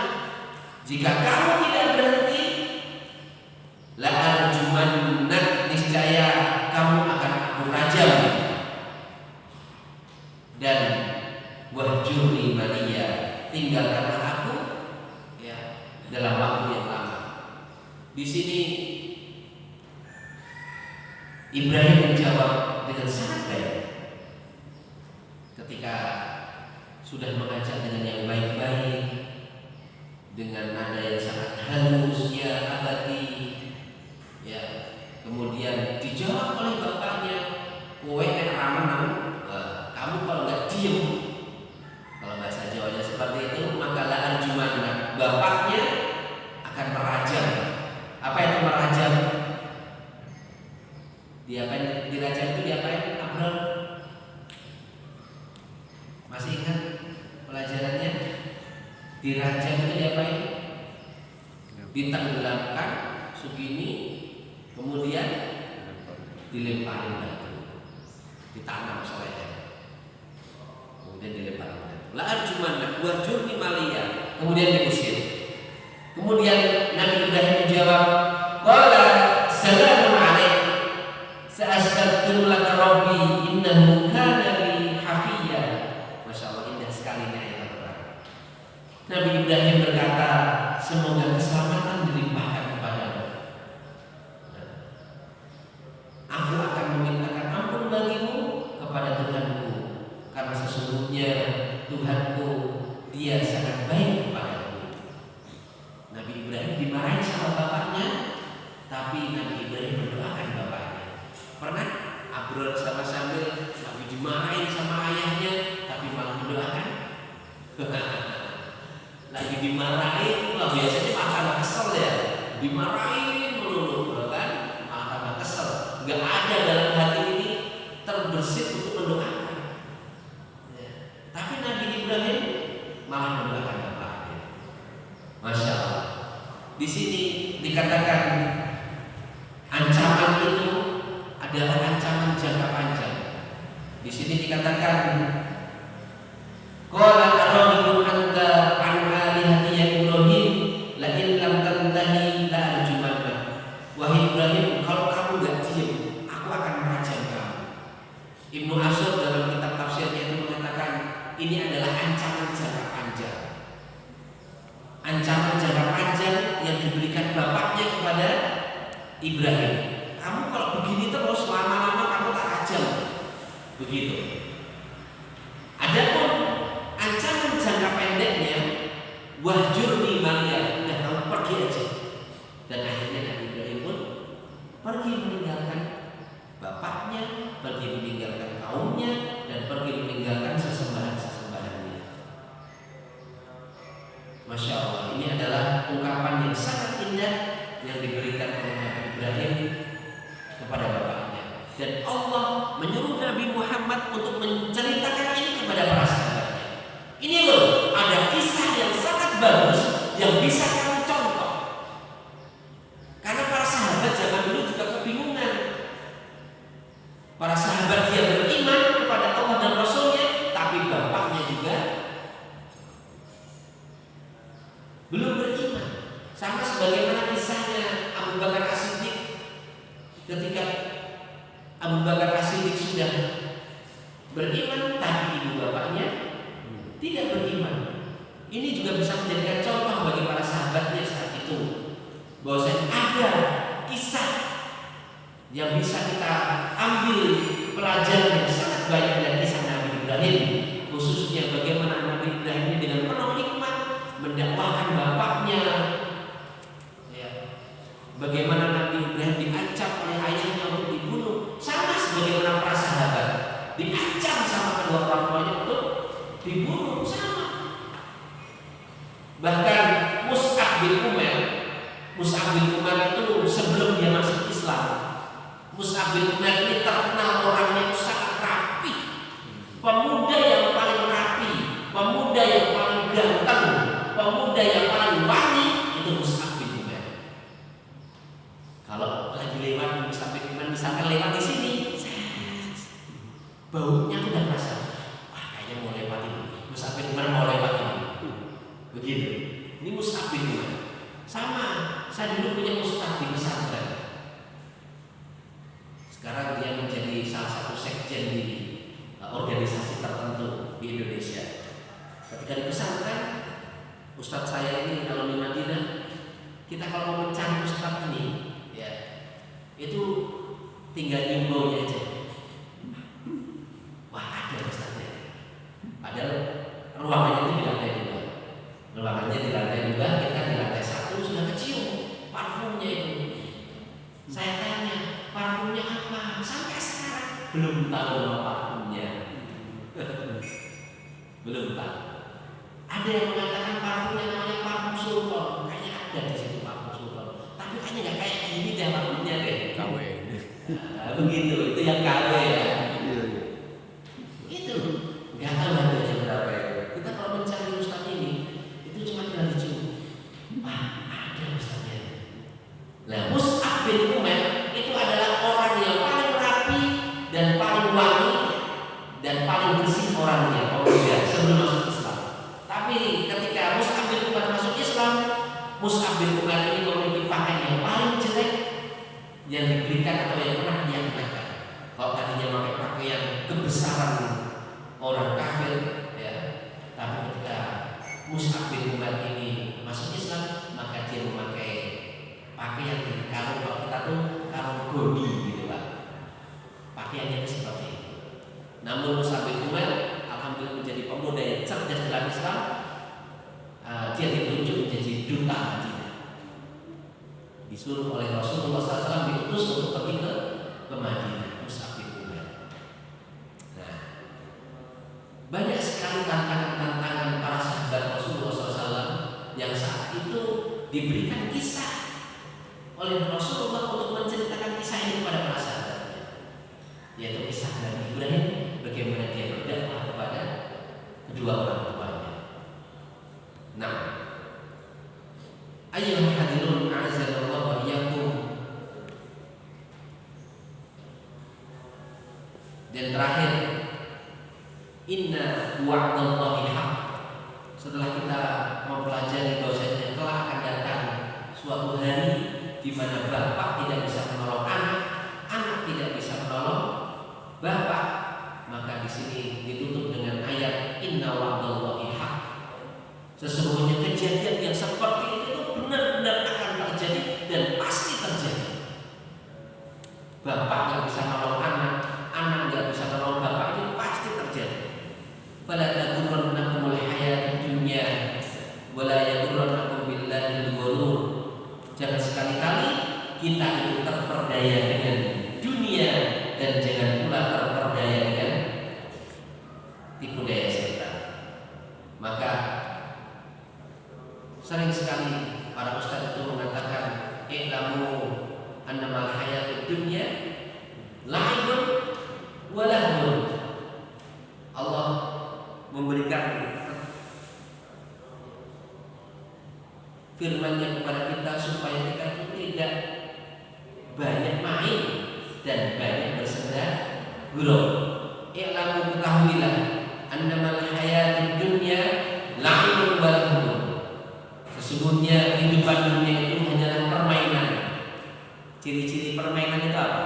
Speaker 1: Jika kamu tidak berhenti, la arjumannak, niscaya kamu akan aku rajam, dan wahjurni maliya, tinggalkanlah aku ya dalam waktu yang lama. Di sini Ibrahim menjawab dengan sangat baik. Ketika sudah mengajak dengan yang baik-baik, dengan nada yang sangat halus, ya abadi, ya, kemudian dijawab oleh bapaknya, kowe nek ramen, kamu kalau nggak diem, kalau bahasa Jawanya seperti itu, maka la arjumannak, bapaknya akan merajam. Apa itu merajam? Diapain? Dirajam itu diapain? Abdul? Masih ingat pelajarannya? Dirajam itu diapain? Ditenggelamkan, segini, kemudian dilemparin batu, ditanam selesai, kemudian dilemparin batu. La arjumannak wahjurni maliya, kemudian diusir. Kemudian Nabi Ibrahim menjawab, qala salamun alaik, sa'astaghfiru laka rabbi innahu kana li hafiyya. Masya Allah, indah sekali ayat Al-Quran. Nabi Ibrahim berkata, semoga keselamatan dilimpahkan kepadamu. Aku akan memintakan ampun bagimu kepada Tuhanku, karena sesungguhnya Tuhanku, Dia sangat baik kepadaku. Nabi Ibrahim dimarahin sama bapaknya, tapi Nabi Ibrahim mendoakan bapaknya. Pernah Abror sama Sambil Nabi dimarahin sama ayahnya, tapi malah mendoakan? Lagi dimarahin, wah biasanya malah kesel ya. Dimarahin melulu, kan? Malah kesel. Gak ada dalam hati ini terbersit untuk mendoakan. Ya. Tapi Nabi Ibrahim malah mendoakan bapaknya. Masya Allah. Di sini dikatakan ancaman itu adalah ancaman jangka panjang. Di sini dikatakan qala araghibun anta an alihati ya Ibrahim la in lam tantahi la arjumannak. Wahai Ibrahim, kalau kamu gak diam, aku akan merajam kamu. Ibnu Asyur dalam kitab tafsirnya itu mengatakan ini adalah ancaman jangka panjang. Ancaman jangka panjang yang diberikan bapaknya kepada Ibrahim. Kamu kalau begini terus lama-lama kamu tak ajal. Begitu. Adapun ancaman jangka pendeknya, wahjurni maliya, udah kamu pergi aja. Dan akhirnya Nabi Ibrahim pun pergi meninggalkan bapaknya, pergi meninggalkan kaumnya, dan pergi meninggalkan sesembahan-sesembahannya. Masya Allah, ini adalah ungkapan yang sangat indah yang diberikan oleh Nabi Ibrahim kepada bapaknya. Dan Allah menyuruh Nabi Muhammad untuk menceritakan ini kepada para sahabatnya. Ini loh, ada kisah yang sangat bagus yang bisa kamu contoh. Karena para sahabat zaman dulu juga kebingungan. Para sahabat yang beriman kepada Allah dan Rasulnya, tapi bapaknya juga belum beriman. Sama sebagaimana kisahnya Abu Bakar As-Siddiq. Ketika Abu Bakar As-Siddiq sudah beriman, tapi ibu bapaknya tidak beriman. Ini juga bisa menjadikan contoh bagi para sahabatnya saat itu, bahwasanya ada kisah yang bisa kita ambil pelajaran yang sangat banyak dari kisah Nabi Ibrahim, khususnya bagaimana Nabi Ibrahim ini dengan penuh hikmat mendakwahkan bapaknya, ya, Bagaimana Nabi Ibrahim diancam oleh ayahnya untuk dibunuh, sama sebagaimana para sahabat diancam sama kedua orang tuanya untuk dibunuh, sama. Bahkan Mus'ab bin Umair itu sebelum dia masuk Islam, Mus'ab bin Umair ini terkenal orangnya itu sangat rapi, pemuda yang paling rapi, pemuda yang paling ganteng, pemuda yang paling wangi, itu Mus'ab bin Umair. Kalau lagi lewat Mus'ab bin Umair misalkan lewat di sini, baunya udah terasa, wah kayaknya mau lewat ini, Mus'ab bin Umair mau lewat ini, begitu. Ini Mus'ab bin Umair. Sama, saya dulu punya ustaz di pesantren. Sekarang dia menjadi salah satu sekjen di organisasi tertentu di Indonesia. Ketika di pesantren, ustaz saya ini kalau di Madinah, kita kalau mau mencari ustaz ini, ya itu tinggal imbaunya aja. Wah ada ustaznya. Padahal ruangannya itu di lantai 2. Ruangannya di lantai 2, kita di lantai 1 sudah kecium parfumnya itu. Saya tanya, parfumnya apa? Sampai sekarang belum tahu nama parfumnya. Belum tahu. Ada yang mengatakan parfumnya namanya parfum Sultan. Kayaknya ada di situ parfum Sultan. Tapi kayaknya nggak kayak gini deh parfumnya deh. KW. Nah, begitu, itu yang KW ya. Itu nggak tahu harganya berapa ya. Kita kalau mencari ustaz ini, itu cuma tinggal dicium. Wah, ada ustaznya. Nah, Mus'ab bin Umair itu adalah orang yang paling rapi dan paling wangi dan paling bersih orangnya, pemuda sebelum masuk Islam. Tapi ketika Mus'ab bin Umair masuk Islam, Mus'ab bin Umair ini memiliki pakaian yang paling jelek yang diberikan atau yang pernah dia kenakan. Kalau tadinya memakai pakaian kebesaran orang kafir, ya, tapi ketika Mus'ab bin Umair ini masuk Islam, maka dia memakai pakaian yang kalau kita tuh kalau goni gitu Pak. Pakaiannya itu seperti itu. Namun Mus'ab bin Umair alhamdulillah menjadi pemuda yang cerdas dalam Islam. Dia ditunjuk menjadi duta Madinah. Disuruh oleh Rasulullah SAW diutus untuk pergi ke Madinah. Mus'ab bin Umair. Nah, banyak sekali tantangan-tantangan para sahabat Rasulullah SAW yang saat itu diberikan kisah oleh Rasulullah untuk menceritakan kisah ini kepada para sahabatnya, yaitu kisah Nabi Ibrahim, bagaimana dia berdakwah kepada kedua orang tuanya. Nah, ayyuhal hadirun a'azzallahu wa iyyakum. Dan terakhir, inna wa'dallahi haqq. Setelah kita mempelajari bahwasanya telah akan datang suatu hari di mana bapak tidak bisa menolong anak, anak tidak bisa menolong bapak, maka di sini ditutup dengan ayat inna wa'dallahi haqq. Sesungguhnya kejadian yang seperti itu benar-benar akan terjadi dan pasti terjadi. Bapak nggak bisa menolong anak, anak nggak bisa menolong bapak, itu pasti terjadi. Fala taghurrannakumul hayatud dunya wa la yaghurrannakum billahil ghurur. Jangan sekali-kali kita itu terperdaya dengan dunia dan jangan pula terperdaya dengan tipu daya setan. Maka sering sekali para ustaz itu mengatakan i'lamu annamal hayatud dunya la'ibun wa lahwun. Allah memberikan firman-Nya kepada kita supaya kita itu tidak banyak main dan banyak bersenda gurau. I'lamu, ketahuilah annamal hayatud dunya la'ibun wa lahwun. Sesungguhnya kehidupan dunia itu hanyalah permainan. Ciri-ciri permainan itu apa?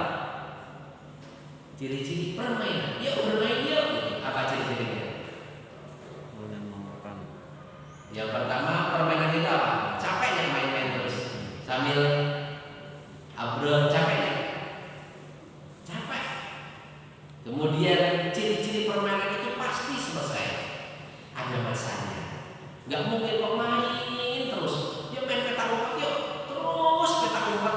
Speaker 1: Ciri-ciri permainan. Yuk bermain yuk. Apa ciri-cirinya? Yang pertama, permainan itu apa? Capeknya main-main terus sambil abrol, capeknya. Capek. Kemudian ciri-ciri permainan itu pasti selesai. Ada masanya. Gak mungkin kok main terus. Yuk main petak umpet yuk. Terus petak umpet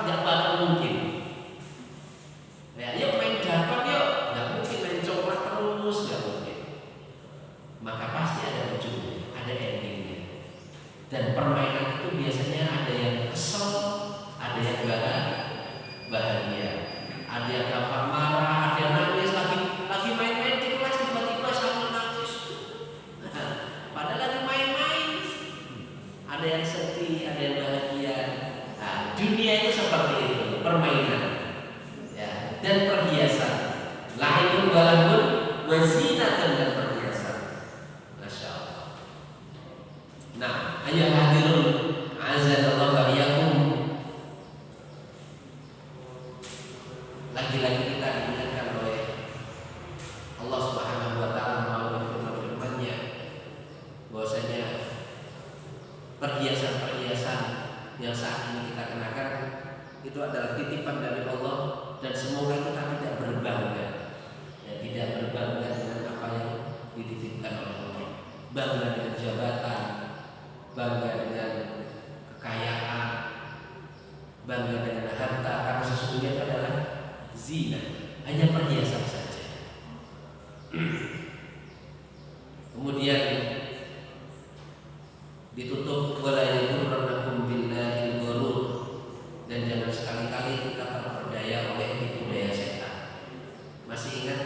Speaker 1: seperti itu, permainan ya, dan perhiasan. Lahirun walahun wazinatan dan perhiasan. Masya Allah. Nah, ayat hadirun azanallahu wa iyyakum. Lagi-lagi kita diingatkan oleh Allah Subhanahu wa taala melalui firman-Nya bahwasanya perhiasan-perhiasan yang saat ini kita kenakan itu adalah titipan dari Allah, dan semoga kita tidak berbangga, ya, tidak berbangga dengan apa yang dititipkan oleh Allah, bangga dengan jabatan, bangga dengan kekayaan, bangga dengan harta, karena sesungguhnya itu adalah zina, hanya perhiasan saja. Kemudian ditutup wala yaghurrannakum billahil ghurur, dan jangan sekali-kali kita terperdaya oleh tipu daya setan. Masih ingat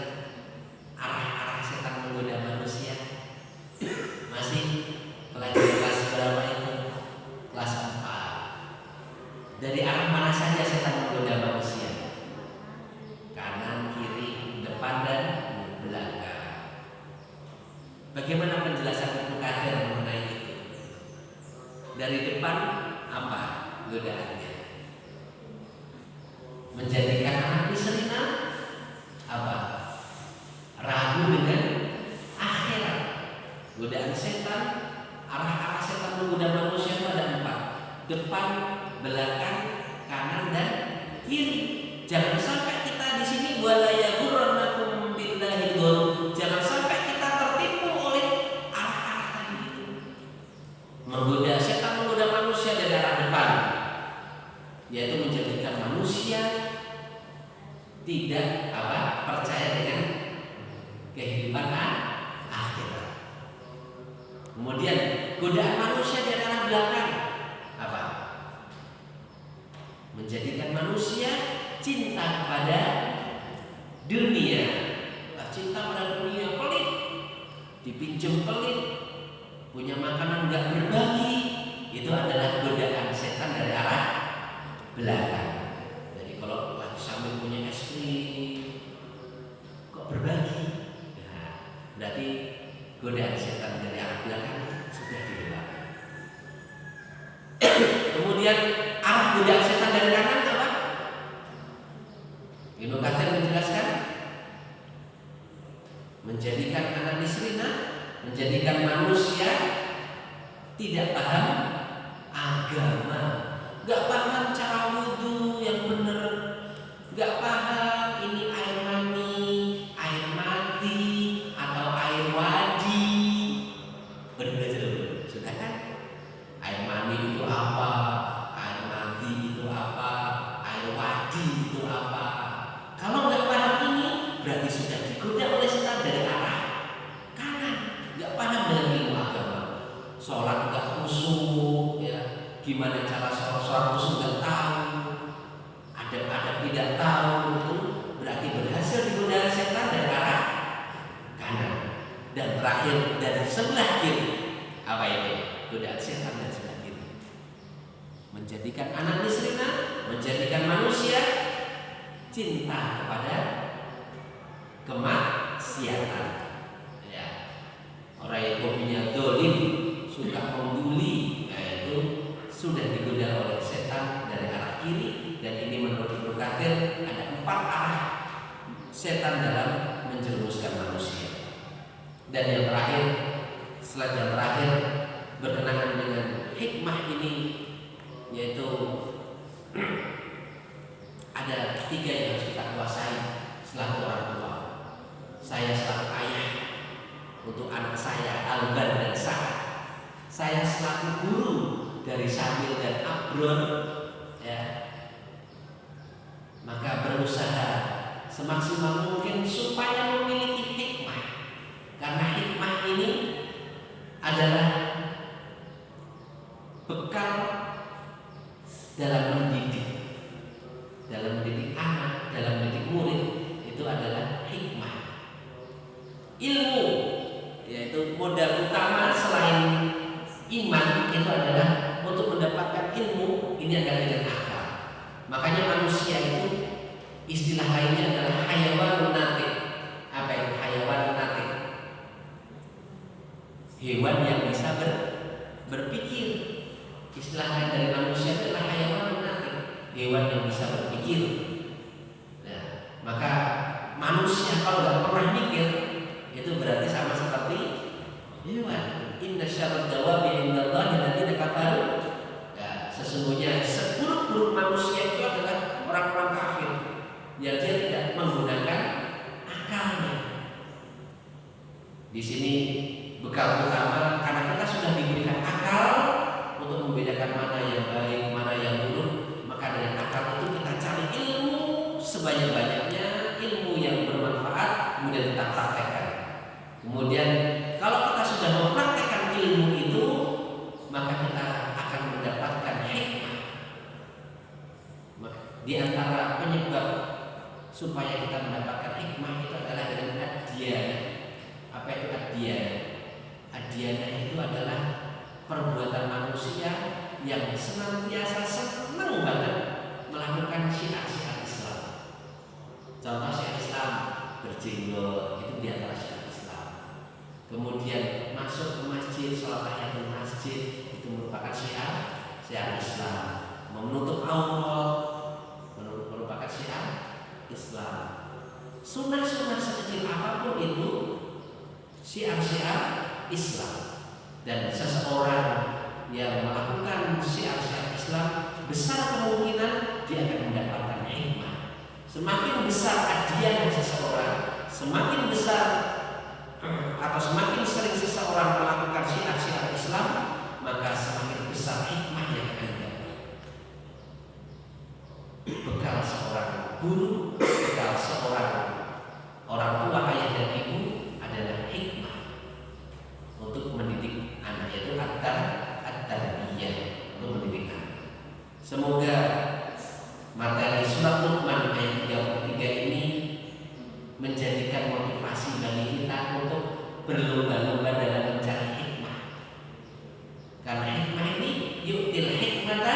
Speaker 1: arah-arah setan menggoda manusia? Masih pelajaran kelas berapa itu? Kelas 4. Dari arah mana saja setan menggoda manusia? Kanan, kiri, depan dan belakang. Bagaimana penjelasan Ibnu Katsir mengenai itu? Dari depan apa godaannya? Menjadikan anak diserina apa? Ragu dengan akhirat. Godaan setan, arah-arah setan menggoda manusia itu ada 4: depan, belakang, kanan dan kiri. Jangan sampai kita di sini wala yaghurrannakum billahil ghurur. Jangan sampai kita tertipu oleh arah-arah tadi itu. Menggoda setan, menggoda manusia dari arah depan, yaitu menjadikan manusia tidak percaya dengan kehidupan akhirat. Kemudian godaan manusia dari arah belakang apa? Menjadikan manusia cinta kepada dunia, cinta pada dunia, pelit, dipinjam pelit, punya makanan nggak berbagi. Itu adalah godaan setan dari arah belakang. Jadi kalau lagi sambil punya es krim kok berbagi, nah, berarti godaan setan dari arah belakang sudah dilewati. Kemudian arah godaan setan dari kanan apa? Ibnu Katsir menjelaskan menjadikan anak nisrina, menjadikan manusia tidak paham agama, gak paham cara wudhu yang benar, gak paham ini air mani, air mati, atau air wadi. Udah belajar dulu, sudah kan? Air mani itu apa? Air mati itu apa? Air wadi itu apa? Kalau gak paham ini, berarti sudah digoda oleh setan dari arah kanan. Gak paham dengan ilmu agama, sholat gak khusyuk, ya. Gimana cara sholat khusyuk gak tahu, adab-adab tidak tahu, itu berarti berhasil digoda setan dari arah kanan. Dan terakhir dari sebelah kiri, apa itu? Godaan setan dari sebelah kiri, menjadikan anak nisrina, menjadikan manusia cinta kepada kemaksiatan, ya. Orang yang hobinya dolim, suka membuli, itu sudah digoda oleh setan dari arah kiri. Dan ini menurut Ibnu Katsir ada 4 arah setan dalam menjerumuskan manusia. Dan yang terakhir, slide yang terakhir berkenaan dengan hikmah ini, yaitu ada 3 yang harus kita kuasai selaku orang tua. Saya selaku ayah untuk anak saya Alban dan Sa'ad. Saya selaku guru dari Syamil dan Abror, ya. Maka berusaha semaksimal mungkin supaya memiliki hikmah, karena hikmah ini adalah bekal dalam mendidik anak, dalam mendidik murid. Itu adalah hikmah. Ilmu, yaitu modal utama selain iman, itu adalah untuk mendapatkan ilmu. Ini adalah dengan akal. Makanya manusia itu istilah lainnya adalah hayawan natik. Apa itu hayawan natik? Hewan yang bisa berpikir. Istilah lain dari manusia adalah hayawan natik, hewan yang bisa berpikir. Nah, maka manusia kalau nggak pernah mikir itu berarti sama seperti hewan. Inna syarrad dawabi indallahi alladziina kafaru. Ya, sesungguhnya seburuk-buruk manusia itu adalah orang-orang kafir yang dia tidak menggunakan akalnya. Di sini bekal utama karena kita sudah diberikan akal untuk membedakan mana yang baik, mana yang buruk. Maka dengan akal itu kita cari ilmu sebanyak-banyaknya, ilmu yang bermanfaat, kemudian kita praktekkan. Kemudian kalau kita sudah mempraktekkan ilmu itu, maka kita akan mendapatkan hikmah. Di antara penyebab supaya kita mendapatkan hikmah itu adalah dengan ad-diyanah. Apa itu ad-diyanah? Ad-diyanah itu adalah perbuatan manusia yang senantiasa senang banget melakukan syiar-syiar Islam. Contoh syiar Islam berjenggot, itu di antara syiar Islam. Kemudian masuk ke masjid, sholat tahiyatul masjid, itu merupakan syiar Islam. Menutup aurat merupakan syiar Islam. Sunnah-sunnah sekecil apapun itu syiar-syiar Islam. Dan seseorang yang melakukan syiar-syiar Islam besar kemungkinan dia akan mendapatkan hikmah. Semakin besar adian seseorang, semakin besar atau semakin sering seseorang melakukan syiar-syiar Islam, maka semakin besar hikmah yang akan didapat. Bekal seorang guru, bekal seorang orang tua, ayah dan ibu adalah hikmah untuk mendidik anak, yaitu at-tarbiyah, untuk mendidik anak. Semoga materi surat Luqman ayat 33 ini menjadikan motivasi bagi kita untuk berlomba-lomba dalam mencari hikmah. Karena hikmah ini yu'til hikmata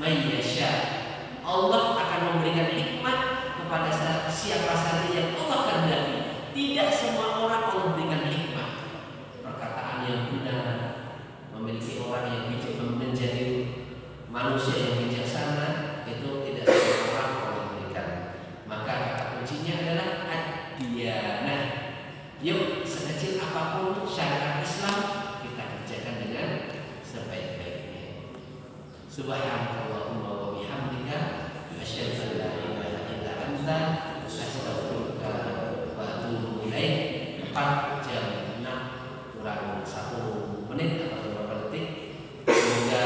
Speaker 1: may yasha. Allah akan memberikan hikmah kepada siapa saja yang Allah kehendaki. Tidak semua orang Allah berikan hikmah. Perkataan yang benar, memiliki orang yang bijak, menjadi manusia yang bijaksana, itu tidak semua orang Allah berikan. Maka kata kuncinya adalah ad-diyanah. Yuk, sekecil apapun syariat Islam kita kerjakan dengan sebaik-baiknya. Subhanallahumma wa bihamdika asyhadu an la ilaha illa anta astaghfiruka wa atubu ilaik. 4 jam 6 kurang 1 menit atau beberapa detik. Semoga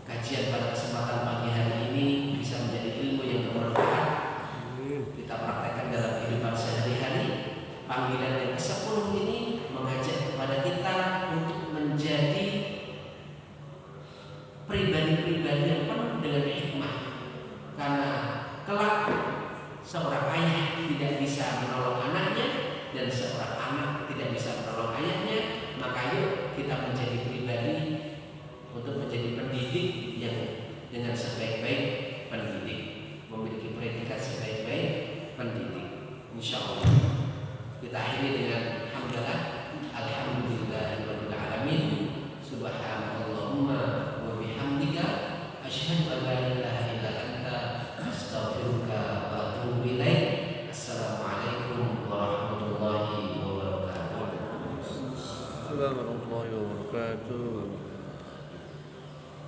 Speaker 1: kajian pada kesempatan pagi hari ini bisa menjadi ilmu yang bermanfaat. Kita praktekkan dalam kehidupan sehari-hari. Panggilan yang ke-10 ini mengajak kepada kita untuk menjadi pribadi-pribadi yang penuh dengan hikmah. Karena kelak seorang ayah tidak bisa menolong anaknya dan seorang anak tidak bisa menolong ayahnya. Maka yuk kita menjadi pribadi untuk menjadi pendidik yang dengan sebaik-baik pendidik, memiliki predikat sebaik-baik pendidik. Insyaallah kita akhiri dengan hamdalah, alhamdulillahirabbil alamin, subhanallahumma wa bihamdika asyhadu an la ilaha illa anta astaghfiruka wa atubu ilaik. Assalamualaikum warahmatullahi wabarakatuh.
Speaker 2: Assalamualaikum warahmatullahi wabarakatuh.